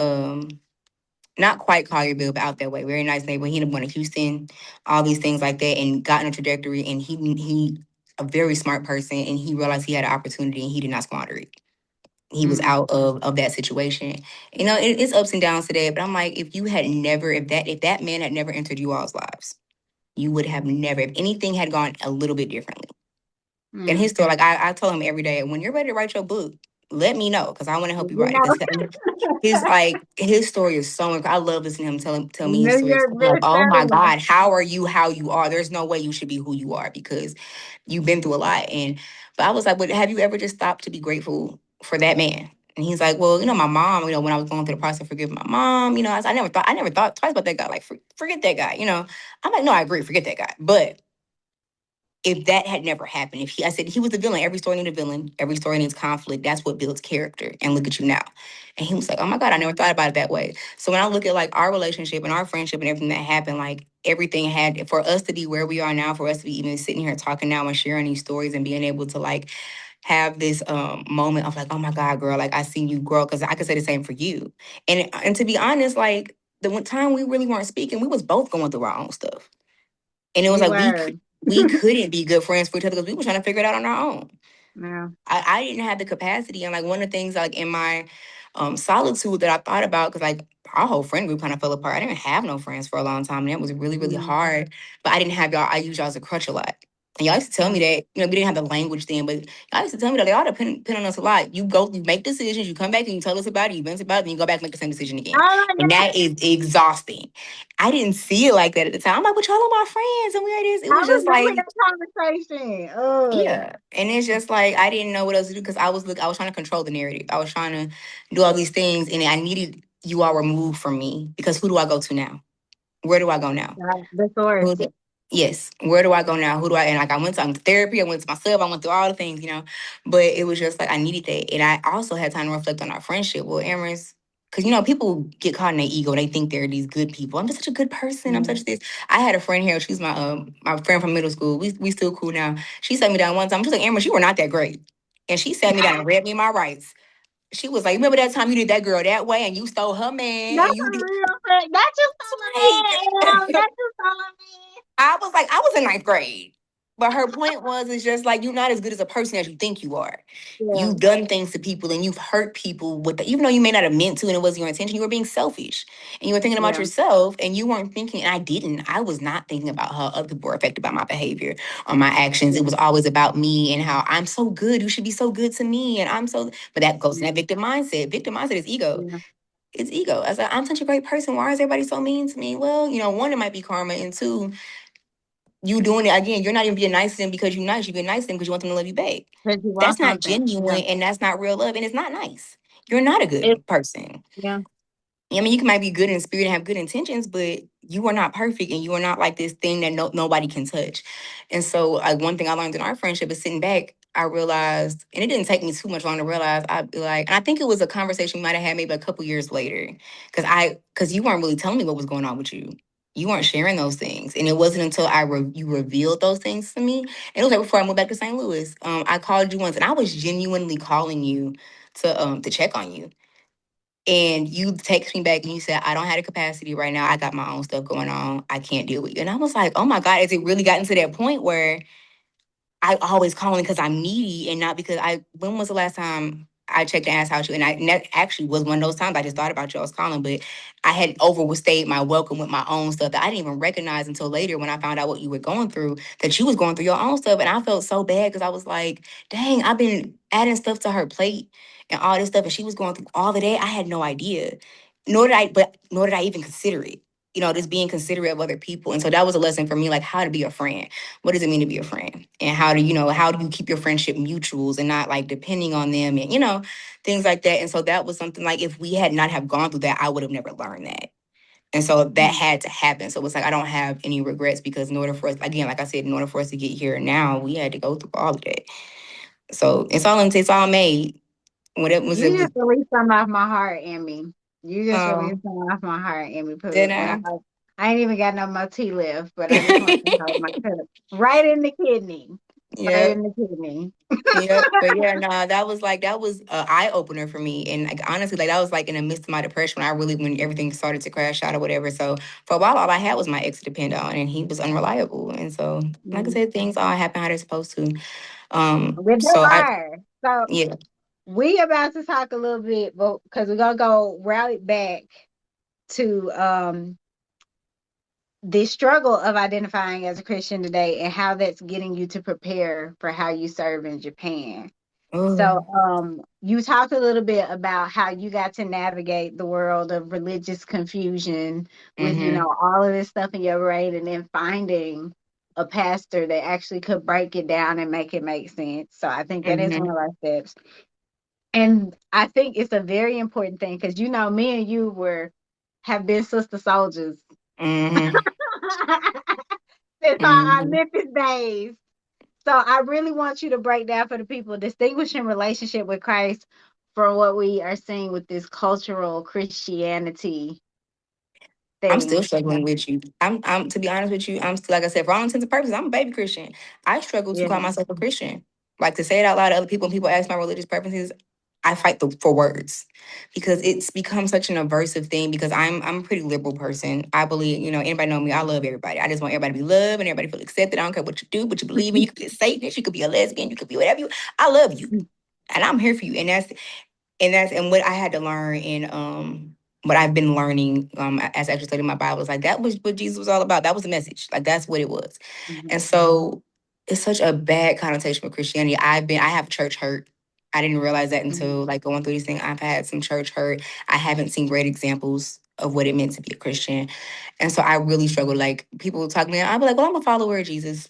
Speaker 3: not quite Collierville, but out that way. Very nice neighborhood. He ended up going to Houston, all these things like that, and got in a trajectory. And he a very smart person, and he realized he had an opportunity, and he did not squander it. He was
Speaker 2: mm,
Speaker 3: out of that situation. You know, it's ups and downs today. But I'm like, if that man had never entered you all's lives, you would have never. If anything had gone a little bit differently. And his
Speaker 2: mm.
Speaker 3: story, like I told him every day, when you're ready to write your book, let me know because I want to help you
Speaker 2: You
Speaker 3: write it.
Speaker 2: know,
Speaker 3: Because his story is so incredible. I love listening to him tell me his
Speaker 2: New
Speaker 3: story.
Speaker 2: York
Speaker 3: I'm like, oh my
Speaker 2: bestseller.
Speaker 3: God, how are you how you are? There's no way you should be who you are because you've been through a lot. And but I was like, but have you ever just stopped to be grateful for that man? And he's like, well, my mom, when I was going through the process of forgiving my mom, I never thought twice about that guy. Like, forget that guy, I'm like, no, I agree, forget that guy. But if that had never happened, I said he was the villain. Every story needs a villain. Every story needs conflict. That's what builds character. And look at you now. And he was like, oh my God, I never thought about it that way. So when I look at like our relationship and our friendship and everything that happened, like everything had for us to be where we are now, for us to be even sitting here talking now and sharing these stories and being able to like have this moment of like, oh my God, girl, like I seen you grow. Cause I could say the same for you. And to be honest, like the one time we really weren't speaking, we was both going through our own stuff. And it was
Speaker 2: We
Speaker 3: like
Speaker 2: were.
Speaker 3: we couldn't be good friends for each other because we were trying to figure it out on our own.
Speaker 2: Yeah.
Speaker 3: I didn't have the capacity. And like one of the things like in my solitude that I thought about, because like our whole friend group kind of fell apart. I didn't have no friends for a long time. And that was really, really
Speaker 2: Mm.
Speaker 3: hard. But I didn't have y'all, I used y'all as a crutch a lot. And y'all used to tell me
Speaker 2: Mm.
Speaker 3: that, we didn't have the language then, but y'all used to tell me that y'all depend on us a lot. You make decisions, you come back and you tell us about it, you vent about it, and you go back and make the same decision again.
Speaker 2: Oh my
Speaker 3: And that is exhausting. I didn't see it like that at the time. I'm like, but y'all are my friends. And we are this. It
Speaker 2: I
Speaker 3: was just
Speaker 2: remember
Speaker 3: like,
Speaker 2: that conversation.
Speaker 3: yeah, and it's just like I didn't know what else to do because I was trying to control the narrative. I was trying to do all these things, and I needed you all removed from me because who do I go to now? Where do I go now?
Speaker 2: The source.
Speaker 3: Who do- yes, where do I go now? Who do I? And like I went to therapy, I went to myself, I went through all the things. But it was just like I needed that, and I also had time to reflect on our friendship. Well, Amaris, because people get caught in their ego. They think they're these good people. I'm just such a good person. I'm
Speaker 2: Mm.
Speaker 3: such this. I had a friend here. She's my friend from middle school. We still cool now. She sat me down one time. She was like, Amaris, you were not that great. And she sat me down and read me my rights. She was like, remember that time you did that girl that way and you stole her man
Speaker 2: That's
Speaker 3: and you
Speaker 2: a
Speaker 3: did
Speaker 2: real thing. That's just so man.
Speaker 3: like
Speaker 2: That's just so man.
Speaker 3: I was like, I was in ninth grade. But her point was, it's just like, you're not as good as a person as you think you are.
Speaker 2: Yeah.
Speaker 3: You've done things to people and you've hurt people even though you may not have meant to and it wasn't your intention, you were being selfish. And you were thinking about
Speaker 2: Yeah.
Speaker 3: yourself and you weren't thinking, and I didn't. I was not thinking about how other people were affected by my behavior or my actions.
Speaker 2: Yeah.
Speaker 3: It was always about me and how I'm so good. You should be so good to me. And but that goes to that victim mindset. Victim mindset is ego.
Speaker 2: Yeah.
Speaker 3: It's ego. I was like, I'm such a great person. Why is everybody so mean to me? Well, one, it might be karma, and two, you doing it again. You're not even being nice to them because you're nice. You're being nice to them because you want them to love you back.
Speaker 2: Because you
Speaker 3: That's
Speaker 2: want
Speaker 3: not
Speaker 2: something. Yeah.
Speaker 3: genuine, and that's not real love, and it's not nice. You're not a
Speaker 2: It,
Speaker 3: good person.
Speaker 2: yeah.
Speaker 3: I mean, you might be good in spirit and have good intentions, but you are not perfect, and you are not like this thing that nobody can touch. And so, like one thing I learned in our friendship is sitting back. I realized, and it didn't take me too much long to realize. I'd be like, and I think it was a conversation we might have had maybe a couple years later, because you weren't really telling me what was going on with you. You weren't sharing those things, and it wasn't until you revealed those things to me. And it was like before I moved back to St. Louis. I called you once, and I was genuinely calling you to check on you, and you text me back and you said, I don't have the capacity right now. I got my own stuff going on. I can't deal with you. And I was like, oh my God, has it really gotten to that point where I always calling because I'm needy and not because when was the last time I checked and asked how you? And that actually was one of those times I just thought about you. I was calling, but I had overstayed my welcome with my own stuff that I didn't even recognize until later when I found out what you were going through, that you was going through your own stuff. And I felt so bad because I was like, dang, I've been adding stuff to her plate and all this stuff. And she was going through all of that. I had no idea. Nor did I even consider it. Just being considerate of other people. And so that was a lesson for me, like how to be a friend. What does it mean to be a friend? And how do you keep your friendship mutuals and not like depending on them and, things like that. And so that was something like if we had not have gone through that, I would have never learned that. And so that
Speaker 2: Mm.
Speaker 3: had to happen. So it's like I don't have any regrets because in order for us, again, like I said, in order for us to get here now, we had to go through all of that. So it's all made. What
Speaker 2: You
Speaker 3: it was
Speaker 2: just released something off my heart, Emmy. You just released
Speaker 3: um
Speaker 2: something off my heart, Emmy
Speaker 3: did
Speaker 2: Pooh. And
Speaker 3: I?
Speaker 2: I ain't even got no more tea left, but I just want to hold my cup right in the kidney. Right
Speaker 3: Yeah.
Speaker 2: in the kidney.
Speaker 3: Yep. But yeah, no, that was an eye opener for me. And like honestly, like that was like in the midst of my depression when everything started to crash out or whatever. So for a while all I had was my ex to depend on and he was unreliable. And so like I
Speaker 2: Mm.
Speaker 3: said, things all happen how they're supposed to.
Speaker 2: Well, they
Speaker 3: So I
Speaker 2: are. So
Speaker 3: yeah.
Speaker 2: we about to talk a little bit, but because we're gonna go right back to the struggle of identifying as a Christian today and how that's getting you to prepare for how you serve in Japan. So,
Speaker 3: Oh.
Speaker 2: you talked a little bit about how you got to navigate the world of religious confusion with,
Speaker 3: Mm-hmm.
Speaker 2: all of this stuff in your brain, and then finding a pastor that actually could break it down and make it make sense. So, I think that is one
Speaker 3: Mm-hmm.
Speaker 2: of our steps. And I think it's a very important thing because, me and you have been sister soldiers
Speaker 3: Mm-hmm.
Speaker 2: since our
Speaker 3: Mm-hmm.
Speaker 2: Memphis days. So I really want you to break down for the people distinguishing relationship with Christ from what we are seeing with this cultural Christianity
Speaker 3: I'm still
Speaker 2: thing. Yeah.
Speaker 3: struggling with you. I'm to be honest with you, I'm still like I said, for all intents and purposes, I'm a baby Christian. I struggle to
Speaker 2: Yeah.
Speaker 3: call myself a Christian. Like to say it out loud to other people and people ask my religious preferences, I fight for words because it's become such an aversive thing because I'm a pretty liberal person. I believe, anybody know me, I love everybody. I just want everybody to be loved and everybody to feel accepted. I don't care what you do, what you believe in. You could be a Satanist, you could be a lesbian, you could be whatever you. I love you. And I'm here for you. And what I had to learn and what I've been learning as I actually studied my Bible is like that was what Jesus was all about. That was the message. Like that's what it was. And
Speaker 2: Mhm.
Speaker 3: so it's such a bad connotation with Christianity. I have church hurt. I didn't realize that
Speaker 2: Mhm.
Speaker 3: until like going through these things. I've had some church hurt. I haven't seen great examples of what it meant to be a Christian. And so I really struggled. Like people talk to me, I'll be like, well, I'm a follower of Jesus.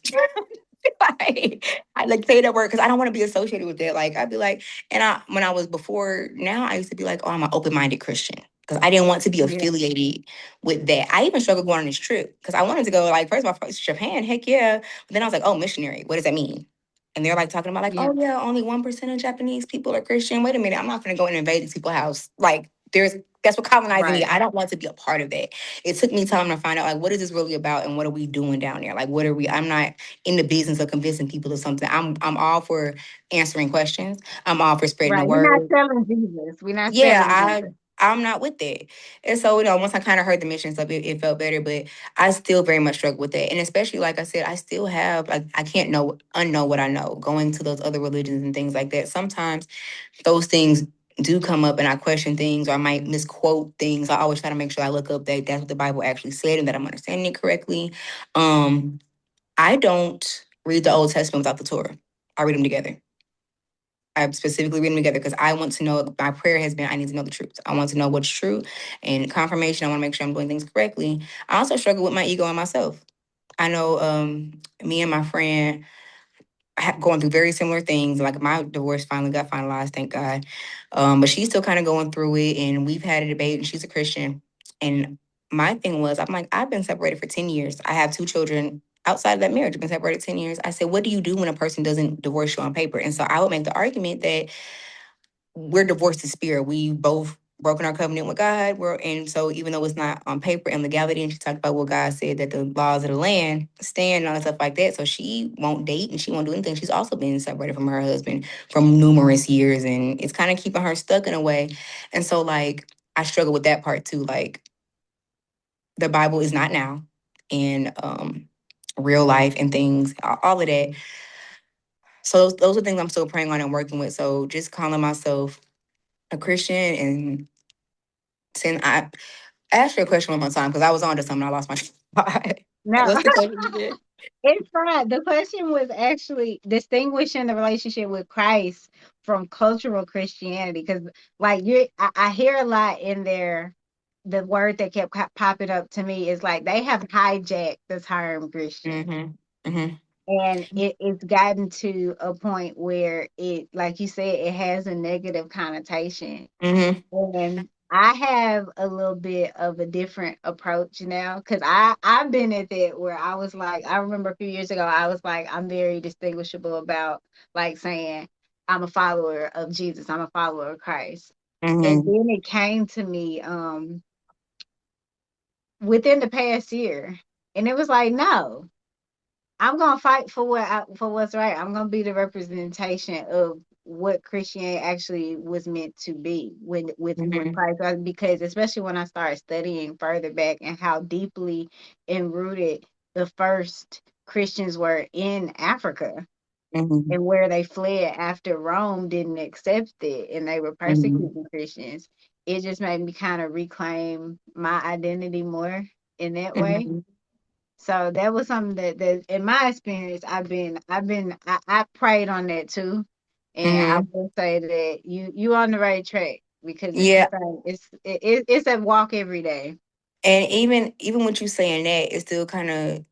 Speaker 3: I like say that word because I don't want to be associated with that. Like I'd be like, and when I was before now, I used to be like, oh, I'm an open-minded Christian because I didn't want to be
Speaker 2: Yeah.
Speaker 3: affiliated with that. I even struggled going on this trip because I wanted to go like first of all Japan, heck yeah. But then I was like, oh, missionary, what does that mean? And they're like talking about like,
Speaker 2: Yeah.
Speaker 3: oh yeah, only 1% of Japanese people are Christian. Wait a minute, I'm not gonna go and invade these people's house. Like that's what colonizing is.
Speaker 2: Right.
Speaker 3: I don't want to be a part of that. It took me time to find out like what is this really about and what are we doing down there? Like what are we? I'm not in the business of convincing people of something. I'm all for answering questions. I'm all for spreading the
Speaker 2: Right. We're not
Speaker 3: word.
Speaker 2: selling Jesus. We're not
Speaker 3: Yeah,
Speaker 2: selling Jesus.
Speaker 3: I'm not with that. And so, once I kind of heard the mission stuff, it felt better. But I still very much struggle with that. And especially like I said, I still have like I can't unknow what I know. Going to those other religions and things like that. Sometimes those things do come up and I question things or I might misquote things. I always try to make sure I look up that that's what the Bible actually said and that I'm understanding it correctly. Um, I don't read the Old Testament without the Torah. I read them together. I specifically read them together because I want to know. My prayer has been, I need to know the truth. I want to know what's true and confirmation. I want to make sure I'm doing things correctly. I also struggle with my ego and myself. I know me and my friend going through very similar things. Like my divorce finally got finalized, thank God. But she's still kind of going through it, and we've had a debate. And she's a Christian, and my thing was, I'm like, I've been separated for 10 years. I have two children outside of that marriage. I've been separated 10 years. I said, what do you do when a person doesn't divorce you on paper? And so I would make the argument that we're divorced in spirit. We both broken our covenant with God. And so even though it's not on paper and legality, and she talked about what God said that the laws of the land stand and all that stuff like that. So she won't date and she won't do anything. She's also been separated from her husband from numerous years, and it's kind of keeping her stuck in a way. And so like I struggle with that part too. Like the Bible is not now, and real life and things, all of that. So those are things I'm still praying on and working with. So just calling myself a Christian and saying I asked you a question one more time because I was on to something. I lost my spot.
Speaker 2: No,
Speaker 3: What's the question again?
Speaker 2: it's fine. The question was actually distinguishing the relationship with Christ from cultural Christianity. Because, like, I hear a lot in there. The word that kept popping up to me is like they have hijacked the term Christian.
Speaker 3: Mm-hmm. Mm-hmm.
Speaker 2: And it's gotten to a point where it, like you said, it has a negative connotation.
Speaker 3: Mm-hmm.
Speaker 2: And I have a little bit of a different approach now because I've been at that where I was like, I remember a few years ago, I was like, I'm very distinguishable about like saying I'm a follower of Jesus, I'm a follower of Christ. And
Speaker 3: Mm-hmm.
Speaker 2: then it came to me within the past year. And it was like, no, I'm gonna fight for for what's right. I'm gonna be the representation of what Christianity actually was meant to be with
Speaker 3: Mm-hmm.
Speaker 2: Christ, because especially when I started studying further back and how deeply enrooted the first Christians were in Africa
Speaker 3: Mm-hmm.
Speaker 2: and where they fled after Rome didn't accept it and they were
Speaker 3: Mm-hmm.
Speaker 2: persecuting Christians. It just made me kind of reclaim my identity more in that way.
Speaker 3: Mm-hmm.
Speaker 2: So that was something that in my experience, I prayed on that too. And I
Speaker 3: Mm-hmm.
Speaker 2: will say that you on the right track because it's the
Speaker 3: Yeah.
Speaker 2: same. It's a walk every day.
Speaker 3: And even with you saying that, it still kind of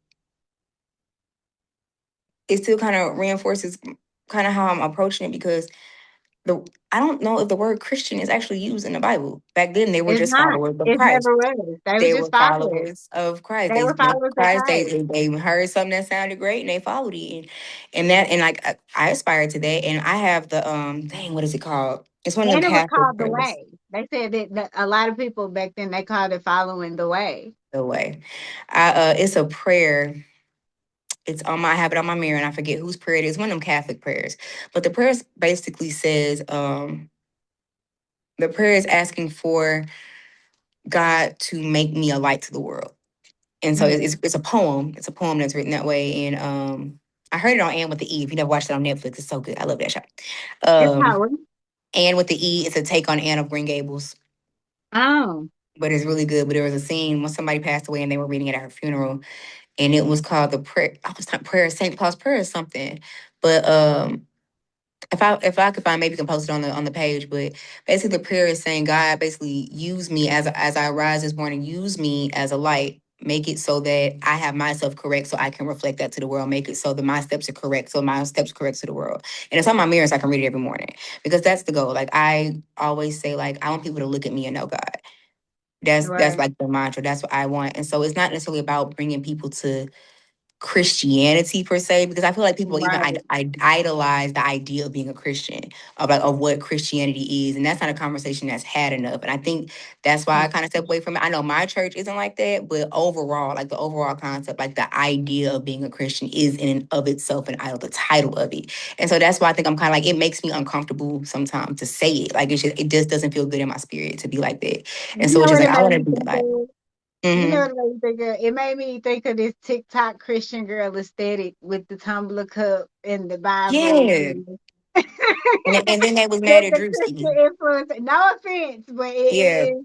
Speaker 3: reinforces kind of how I'm approaching it because the I don't know if the word Christian is actually used in the Bible. Back then they were
Speaker 2: It's
Speaker 3: just
Speaker 2: not.
Speaker 3: followers of
Speaker 2: It
Speaker 3: Christ.
Speaker 2: never was. They were
Speaker 3: They
Speaker 2: just
Speaker 3: were
Speaker 2: followers.
Speaker 3: followers of Christ.
Speaker 2: They
Speaker 3: They
Speaker 2: were
Speaker 3: met
Speaker 2: followers of
Speaker 3: Christ.
Speaker 2: Christ.
Speaker 3: They heard something that sounded great and they followed it. And that and like I aspire to that. And I have the dang, what is it called? It's one of them
Speaker 2: And it was
Speaker 3: Catholic
Speaker 2: called the
Speaker 3: prayers.
Speaker 2: way. They said that a lot of people back then they called it following the way.
Speaker 3: The way. It's a prayer. I have it on my mirror and I forget whose prayer it is. One of them Catholic prayers. But the prayer basically says, The prayer is asking for God to make me a light to the world. And so
Speaker 2: Mm.
Speaker 3: it's a poem. It's a poem that's written that way. And I heard it on Anne with the E. If you never watched it on Netflix, it's so good. I love that show.
Speaker 2: It's
Speaker 3: Um,
Speaker 2: Howard.
Speaker 3: Anne with the E is a take on Anne of Green Gables,
Speaker 2: Oh,
Speaker 3: but it's really good. But there was a scene when somebody passed away and they were reading it at her funeral, and it was called the prayer. I was not prayer, Saint Paul's prayer or something. But if I could find, maybe you can post it on the page. But basically, the prayer is saying, God, basically use me as I rise this morning. Use me as a light. Make it so that I have myself correct, so I can reflect that to the world. Make it so that my steps are correct, so my steps correct to the world. And it's on my mirror, so I can read it every morning because that's the goal. Like I always say, like I want people to look at me and know God. That's
Speaker 2: right,
Speaker 3: like the mantra. That's what I want. And so it's not necessarily about bringing people to Christianity per se, because I feel like people even
Speaker 2: right.
Speaker 3: I idolize the idea of being a Christian, of like of what Christianity is, and that's not a conversation that's had enough. And I think that's why I
Speaker 2: Mm.
Speaker 3: kind of step away from it. I know my church isn't like that, but overall, like the overall concept, like the idea of being a Christian is in and of itself an idol, the title of it. And so that's why I think I'm kind of like it makes me uncomfortable sometimes to say it. Like it just doesn't feel good in my spirit to be like that. And
Speaker 2: You
Speaker 3: so
Speaker 2: know
Speaker 3: it's just
Speaker 2: what
Speaker 3: like
Speaker 2: it
Speaker 3: I
Speaker 2: made
Speaker 3: want to
Speaker 2: me
Speaker 3: be
Speaker 2: think
Speaker 3: like,
Speaker 2: of? You know
Speaker 3: mm-hmm.
Speaker 2: what it made me think of? It made me think of this TikTok Christian girl aesthetic with the tumbler cup and the Bible
Speaker 3: Yeah.
Speaker 2: and
Speaker 3: And then they was mad at
Speaker 2: the
Speaker 3: Drewski.
Speaker 2: Christian influence. No offense, but
Speaker 3: Yeah.
Speaker 2: it,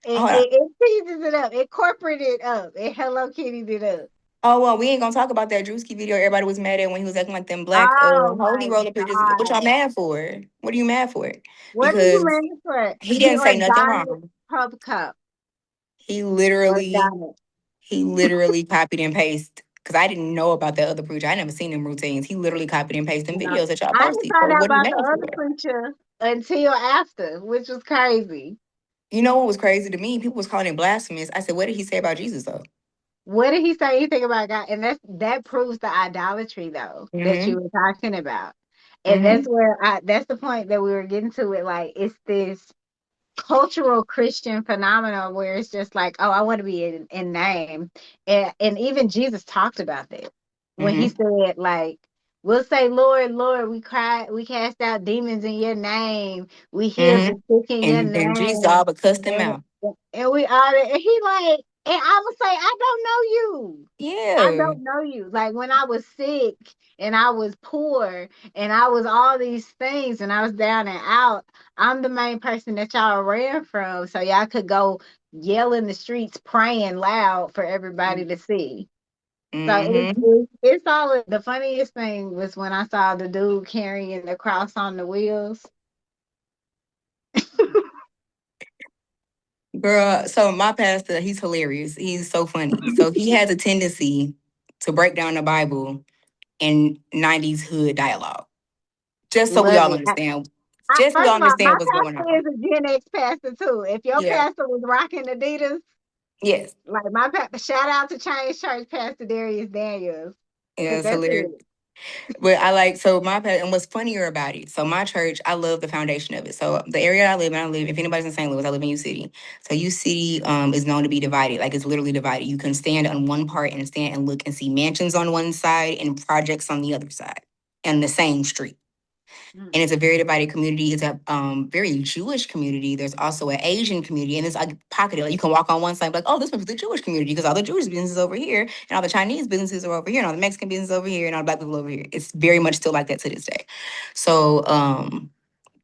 Speaker 3: Hold on.
Speaker 2: it, it teases it up. It corporate it up. It Hello Kitty it up.
Speaker 3: Oh well, we ain't gonna talk about that Drewski video. Everybody was mad at when he was acting like them black
Speaker 2: Oh
Speaker 3: holy
Speaker 2: my
Speaker 3: roller pictures. What y'all
Speaker 2: God.
Speaker 3: mad for? What are you mad for?
Speaker 2: What do you
Speaker 3: Because
Speaker 2: mean for?
Speaker 3: he
Speaker 2: The
Speaker 3: didn't say nothing
Speaker 2: organic
Speaker 3: wrong.
Speaker 2: pub cup.
Speaker 3: He literally,
Speaker 2: Organic.
Speaker 3: he literally copied and pasted. Because I didn't know about that other preacher. I never seen them routines. He literally copied and pasted them
Speaker 2: You know,
Speaker 3: videos that y'all
Speaker 2: I didn't
Speaker 3: posted.
Speaker 2: find
Speaker 3: So
Speaker 2: out
Speaker 3: what are you
Speaker 2: about the
Speaker 3: mad
Speaker 2: other
Speaker 3: for?
Speaker 2: preacher until after, which was crazy.
Speaker 3: You know what was crazy to me? People was calling it blasphemous. I said, what did he say about Jesus though?
Speaker 2: What did he say anything about God? And that proves the idolatry though that
Speaker 3: Mm-hmm.
Speaker 2: you were talking about. And
Speaker 3: Mm-hmm.
Speaker 2: that's the point that we were getting to it. Like it's this cultural Christian phenomenon where it's just like, oh, I want to be in name. And even Jesus talked about that when he
Speaker 3: Mm-hmm.
Speaker 2: said, like, we'll say, Lord, Lord, we cast out demons in your name, we heal
Speaker 3: Mm-hmm.
Speaker 2: the sick in your
Speaker 3: And Jesus all
Speaker 2: name.
Speaker 3: but cussed him
Speaker 2: And,
Speaker 3: out.
Speaker 2: and we all and he like, and I would say, I don't know you. I
Speaker 3: Yeah.
Speaker 2: don't know you. Like when I was sick and I was poor and I was all these things and I was down and out, I'm the main person that y'all ran from. So y'all could go yell in the streets praying loud for everybody to see. So
Speaker 3: Mm-hmm.
Speaker 2: it's all the funniest thing was when I saw the dude carrying the cross on the wheels.
Speaker 3: Girl, so my pastor, he's hilarious. He's so funny. So he has a tendency to break down the Bible in 90s hood dialogue. Just so we
Speaker 2: Love
Speaker 3: all
Speaker 2: it.
Speaker 3: understand. Just so we
Speaker 2: First
Speaker 3: all
Speaker 2: of all, my
Speaker 3: understand what's going
Speaker 2: pastor
Speaker 3: on.
Speaker 2: is a Gen X pastor too. If your
Speaker 3: Yeah.
Speaker 2: pastor was rocking Adidas,
Speaker 3: Yes.
Speaker 2: like shout out to Change Church Pastor Darius Daniels,
Speaker 3: Yeah,
Speaker 2: cause
Speaker 3: it's
Speaker 2: that's
Speaker 3: hilarious.
Speaker 2: it.
Speaker 3: But I like so my and what's funnier about it. So my church, I love the foundation of it. So the area I live. If anybody's in St. Louis, I live in U City. So U City is known to be divided. Like it's literally divided. You can stand on one part and stand and look and see mansions on one side and projects on the other side, and the same street.
Speaker 2: Mm.
Speaker 3: And it's a very divided community. It's a very Jewish community. There's also an Asian community, and it's like pocketed. Like you can walk on one side, like, oh, this must be the Jewish community because all the Jewish businesses over here, and all the Chinese businesses are over here, and all the Mexican businesses over here, and all the Black people over here. It's very much still like that to this day. So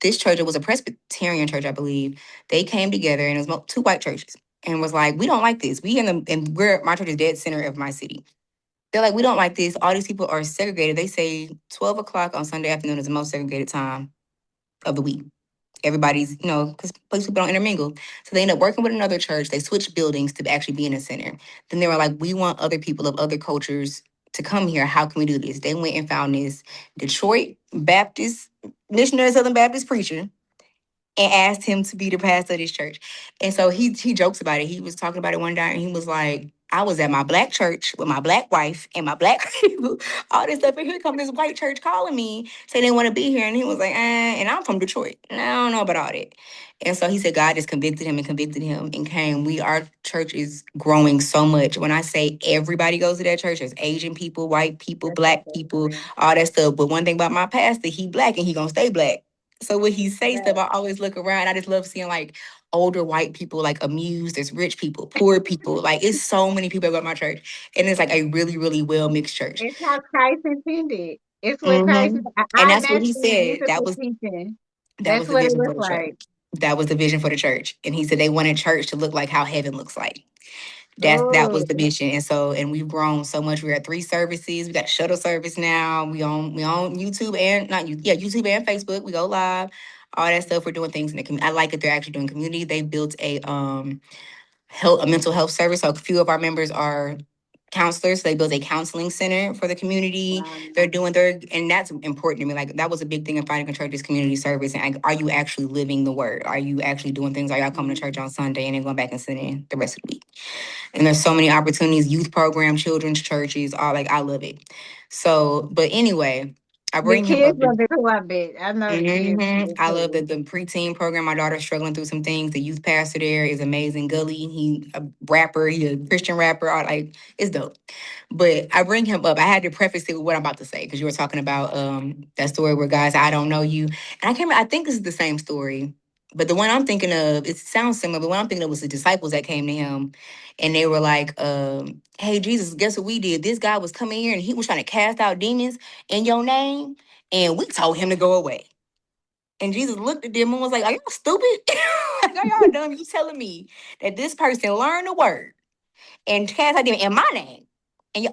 Speaker 3: this church, it was a Presbyterian church, I believe. They came together, and it was two white churches, and was like, we don't like this. We in the and we're my church is dead center of my city. They're like, we don't like this. All these people are segregated. They say 12 o'clock on Sunday afternoon is the most segregated time of the week. Everybody's, because places people don't intermingle. So they end up working with another church. They switched buildings to actually be in a center. Then they were like, we want other people of other cultures to come here. How can we do this? They went and found this Detroit Baptist, missionary Southern Baptist preacher and asked him to be the pastor of this church. And so he jokes about it. He was talking about it one day and he was like, I was at my black church with my black wife and my black people, all this stuff. And here come this white church calling me, saying they want to be here. And he was like, and I'm from Detroit. And I don't know about all that. And so he said God just convicted him and came. Our church is growing so much. When I say everybody goes to that church, there's Asian people, white people,
Speaker 2: That's what
Speaker 3: black
Speaker 2: they're
Speaker 3: people,
Speaker 2: saying.
Speaker 3: all that stuff. But one thing about my pastor, he black and he gonna stay black. So when he say stuff,
Speaker 2: Right.
Speaker 3: I always look around. I just love seeing like older white people like amused. There's rich people, poor people. Like it's so many people that go to my church, and it's like a really, really well mixed church.
Speaker 2: It's how Christ intended. It's what Christ.
Speaker 3: Hmm. And
Speaker 2: I
Speaker 3: that's what he
Speaker 2: imagine
Speaker 3: said.
Speaker 2: Jesus was teaching.
Speaker 3: That
Speaker 2: That's
Speaker 3: was the
Speaker 2: what it
Speaker 3: vision for
Speaker 2: looked
Speaker 3: the church.
Speaker 2: like.
Speaker 3: That was the vision for the church. And he said they wanted church to look like how heaven looks like. That
Speaker 2: Oh,
Speaker 3: was the mission. And so and we've grown so much. We're at 3 services. We got shuttle service now. We on YouTube and not you yeah, YouTube and Facebook. We go live. All that stuff. We're doing things in the community. I like that they're actually doing community. They built a mental health service. So a few of our members are counselors. So they built a counseling center for the community.
Speaker 2: wow.
Speaker 3: They're doing their, and that's important to me. Like that was a big thing in finding a church is community service. And like, are you actually living the word? Are you actually doing things? Are y'all coming to church
Speaker 2: Mhm.
Speaker 3: on Sunday and then going back and sitting the rest of the week? And there's so many opportunities, youth program, children's churches, all like I love it. So, but anyway, I
Speaker 2: The
Speaker 3: bring him
Speaker 2: kids
Speaker 3: up.
Speaker 2: love it too, I bet. I know the kids love it
Speaker 3: I love
Speaker 2: too.
Speaker 3: the preteen program. My daughter's struggling through some things. The youth pastor there is amazing. Gully, he a rapper, he a Christian rapper. I like it's dope. But I bring him up. I had to preface it with what I'm about to say because you were talking about that story where guys I don't know you, and I can't. I think this is the same story, but the one I'm thinking of it sounds similar. But what I'm thinking of was the disciples that came to him, and they were like, "Hey Jesus, guess what we did? This guy was coming here and he was trying to cast out demons in your name." And we told him to go away. And Jesus looked at them and was like, "Are y'all stupid? Like, are y'all dumb? You telling me that this person learned the word and cast out demons in my name? And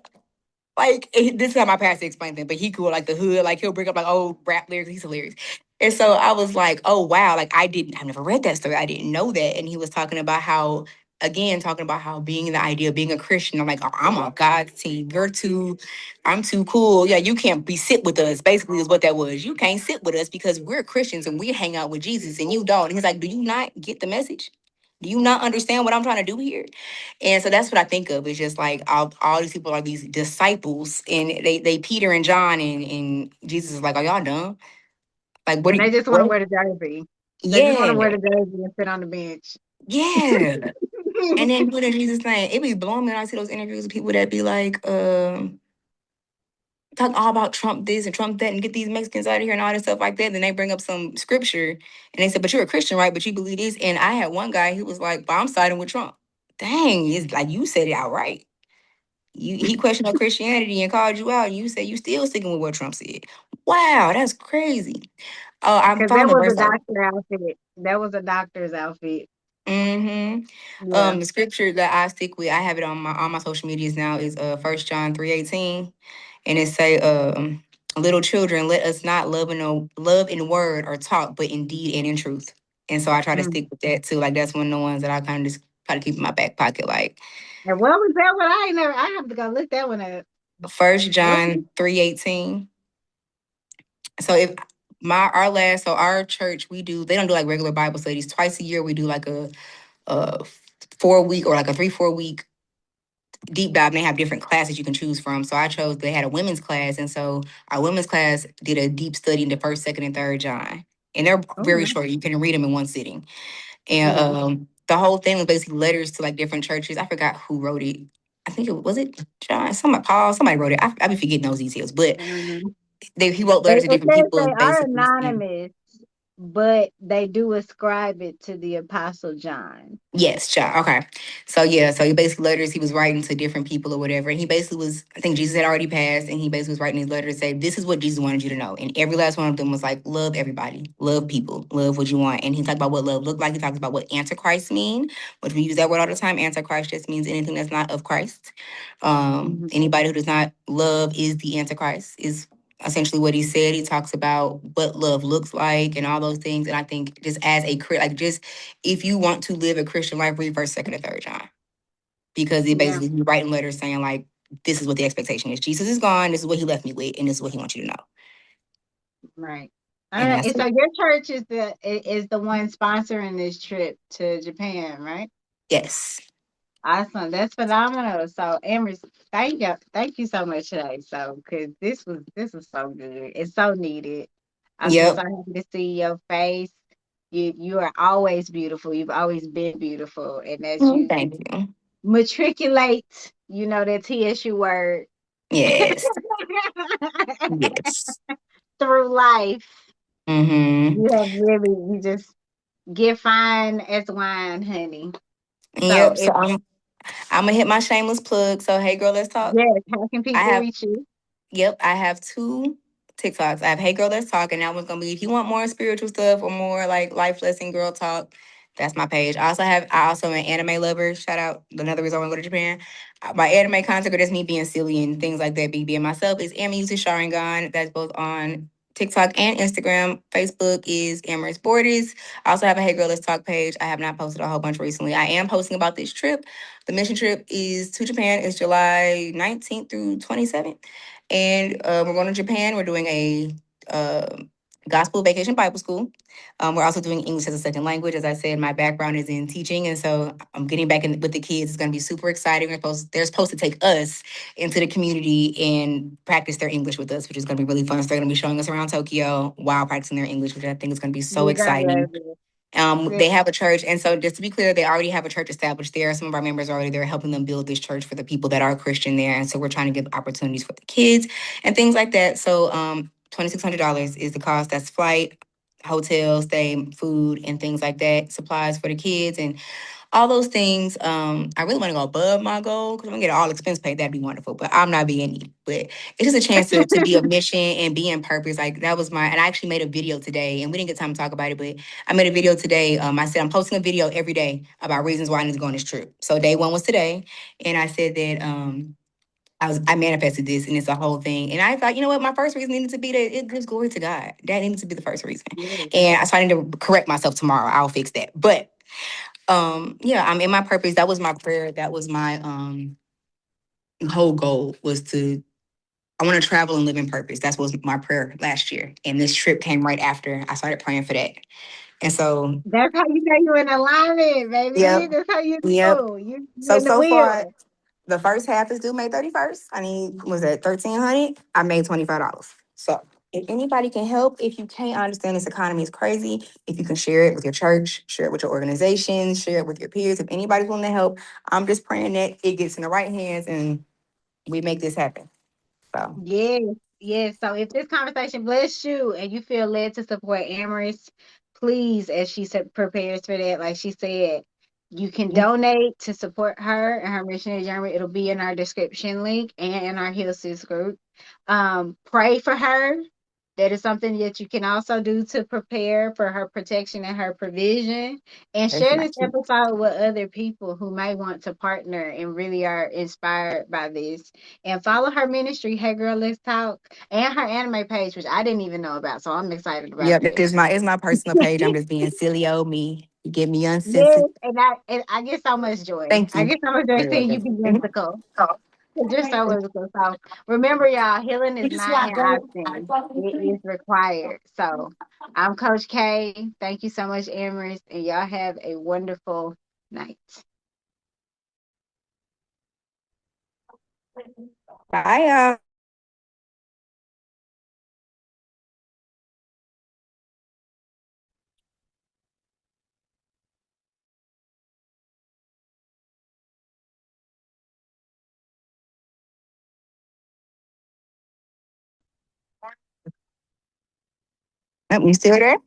Speaker 3: like this is how my pastor explained it, but he cool like the hood, like he'll bring up like old rap lyrics. He's hilarious. And so I was like, oh wow, like I've never read that story. I didn't know that. And he was talking about how, again, talking about how being the idea of being a Christian. I'm like, oh, I'm on God's team. I'm too cool. Yeah, you can't be sit with us. Basically, is what that was. You can't sit with us because we're Christians and we hang out with Jesus and you don't. And he's like, do you not get the message? Do you not understand what I'm trying to do here? And so that's what I think of. It's just like all these people are these disciples, and they Peter and John, and Jesus is like, "Are y'all done? Like, what?
Speaker 2: And they just want to
Speaker 3: What?
Speaker 2: wear the jersey. They just want to wear
Speaker 3: Yeah,
Speaker 2: the jersey and sit on the bench.
Speaker 3: yeah." And then put in Jesus' name. It be blowing me when I see those interviews with people that be like, talking all about Trump this and Trump that, and get these Mexicans out of here and all this stuff like that. Then they bring up some scripture, and they said, "But you're a Christian, right? But you believe this." And I had one guy who was like, "But I'm siding with Trump." Dang, it's like you said it outright. He questioned your Christianity and called you out, and you said you still sticking with what Trump said. Wow, that's crazy. Oh, I
Speaker 2: Because that
Speaker 3: found the
Speaker 2: was a
Speaker 3: verse.
Speaker 2: doctor outfit. That was a doctor's outfit.
Speaker 3: Mm-hmm.
Speaker 2: Yeah.
Speaker 3: The scripture that I stick with, I have it on my social medias now, is 1 John 3:18, and it say, "Little children, let us not love in word or talk, but in deed and in truth." And so I try to
Speaker 2: Mm.
Speaker 3: stick with that too. Like that's one of the ones that I kind of just try to keep in my back pocket. Like
Speaker 2: And what was that one? I ain't never. I have to go look that one up.
Speaker 3: First
Speaker 2: What was
Speaker 3: John 3:18. So if my our last so our church they don't do like regular Bible studies twice a year. We do like a 4 week or like a 3 4 week deep dive, and they have different classes you can choose from. So I chose they had a women's class, and so our women's class did a deep study into first, second, and third John. And they're
Speaker 2: oh
Speaker 3: very
Speaker 2: no.
Speaker 3: short. You can read them in one sitting. And
Speaker 2: Yeah.
Speaker 3: the whole thing was basically letters to like different churches. I forgot who wrote it. I think it was it John. Somebody Paul. Somebody wrote it. I be forgetting those details, but
Speaker 2: Mhm.
Speaker 3: he wrote letters to
Speaker 2: It
Speaker 3: different
Speaker 2: says
Speaker 3: people,
Speaker 2: they are
Speaker 3: basically saying,
Speaker 2: anonymous, but they do ascribe it to the Apostle John.
Speaker 3: yes, child. Okay. So yeah, so he basically letters he was writing to different people or whatever. And he basically was, I think Jesus had already passed, and he basically was writing these letters to say, this is what Jesus wanted you to know. And every last one of them was like, love everybody, love people, love what you want. And he talked about what love looked like. He talks about what antichrist mean, which we use that word all the time. Antichrist just means anything that's not of Christ.
Speaker 2: Mhm.
Speaker 3: Anybody who does not love is the antichrist, is essentially what he said. He talks about what love looks like and all those things. And I think just as a like just if you want to live a Christian life, read first, second, and third John. Because it
Speaker 2: Yeah,
Speaker 3: basically you writing letters saying like this is what the expectation is. Jesus is gone, this is what he left me with, and this is what he wants you to know.
Speaker 2: right.
Speaker 3: And
Speaker 2: All right.
Speaker 3: that's
Speaker 2: And so
Speaker 3: it.
Speaker 2: your church is the one sponsoring this trip to Japan, right?
Speaker 3: Yes.
Speaker 2: Awesome. That's phenomenal. So, Amber, thank you so much today. So, because this was so good. It's so needed. I'm just so
Speaker 3: Yep.
Speaker 2: happy to see your face. You are always beautiful. You've always been beautiful, and as you
Speaker 3: Thank you.
Speaker 2: matriculate, that TSU word
Speaker 3: Yes. Yes.
Speaker 2: through life.
Speaker 3: Mm-hmm.
Speaker 2: You have really, you just get fine as wine, honey. So
Speaker 3: Yep. So
Speaker 2: if
Speaker 3: I'm gonna hit my shameless plug. So hey girl, let's talk.
Speaker 2: yes, how can
Speaker 3: I
Speaker 2: people
Speaker 3: have
Speaker 2: reach you?
Speaker 3: Yep, I have two TikToks. I have Hey Girl Let's Talk, and that one's gonna be if you want more spiritual stuff or more like life lesson girl talk. That's my page. I also am an anime lover. Shout out another reason I want to go to Japan. My anime content or just me being silly and things like that, be being myself is Amaris Sharingan. That's both on TikTok and Instagram. Facebook is Amaris Bordes. I also have a Hey Girl Let's Talk page. I have not posted a whole bunch recently. I am posting about this trip. The mission trip is to Japan. It's July 19th through 27th. And we're going to Japan. We're doing a uh, gospel vacation Bible school. We're also doing English as a second language. As I said, my background is in teaching, and so I'm getting back in with the kids. It's going to be super exciting. They're supposed to take us into the community and practice their English with us, which is going to be really fun. So they're going to be showing us around Tokyo while practicing their English, which I think is going to be so
Speaker 2: You're gonna love
Speaker 3: exciting.
Speaker 2: it.
Speaker 3: They have a church, and so just to be clear, they already have a church established there. Some of our members are already there, helping them build this church for the people that are Christian there, and so we're trying to give opportunities for the kids and things like that. So, $2,600 is the cost. That's flight, hotel stay, food, and things like that. Supplies for the kids, and all those things. I really want to go above my goal because I'm gonna get all expense paid. That'd be wonderful. But I'm not being needy. But it's just a chance to be a mission and be in purpose. Like that was my. And I actually made a video today, and we didn't get time to talk about it, but I made a video today. I said I'm posting a video every day about reasons why I need to go on this trip. So day one was today, and I said that I manifested this, and it's a whole thing. And I thought, you know what, my first reason needed to be that it gives glory to God. That needed to be the first reason.
Speaker 2: Yes.
Speaker 3: And I started to correct myself tomorrow. I'll fix that. But yeah, I'm in my purpose. That was my prayer. That was my whole goal was to I want to travel and live in purpose. That was my prayer last year. And this trip came right after I started praying for that. And so,
Speaker 2: That's how you know you're in alignment, baby.
Speaker 3: yep,
Speaker 2: That's how you
Speaker 3: yep.
Speaker 2: know. You
Speaker 3: So
Speaker 2: in the
Speaker 3: so far,
Speaker 2: wheel.
Speaker 3: the first half is due May 31st. I need was that 1,300? I made $25. So if anybody can help, if you can't, I understand this economy is crazy. If you can share it with your church, share it with your organization, share it with your peers. If anybody's willing to help, I'm just praying that it gets in the right hands and we make this happen. So
Speaker 2: Yes, yes. So if this conversation bless you and you feel led to support Amaris, please, as she said, prepares for that, like she said, you can donate to support her and her missionary journey. It'll be in our description link and in our Heal Sis group. Pray for her. That is something that you can also do to prepare for her protection and her provision. And
Speaker 3: pray for
Speaker 2: share
Speaker 3: my
Speaker 2: this
Speaker 3: kids.
Speaker 2: episode with other people who may want to partner and really are inspired by this. And follow her ministry, Hey Girl, Let's Talk, and her anime page, which I didn't even know about. So I'm excited about
Speaker 3: Yep,
Speaker 2: that.
Speaker 3: it's my personal page. I'm just being silly old me. You get me
Speaker 2: Yes,
Speaker 3: uncensored.
Speaker 2: and I get so much joy.
Speaker 3: Thank
Speaker 2: I
Speaker 3: you.
Speaker 2: get so much joy
Speaker 3: You're
Speaker 2: seeing you
Speaker 3: welcome.
Speaker 2: be whimsical. Just so whimsical. So remember, y'all, healing is not an option; it is required. So I'm Coach K. Thank you so much, Amaris, and y'all have a wonderful night.
Speaker 3: Bye, y'all. Oh, you still there?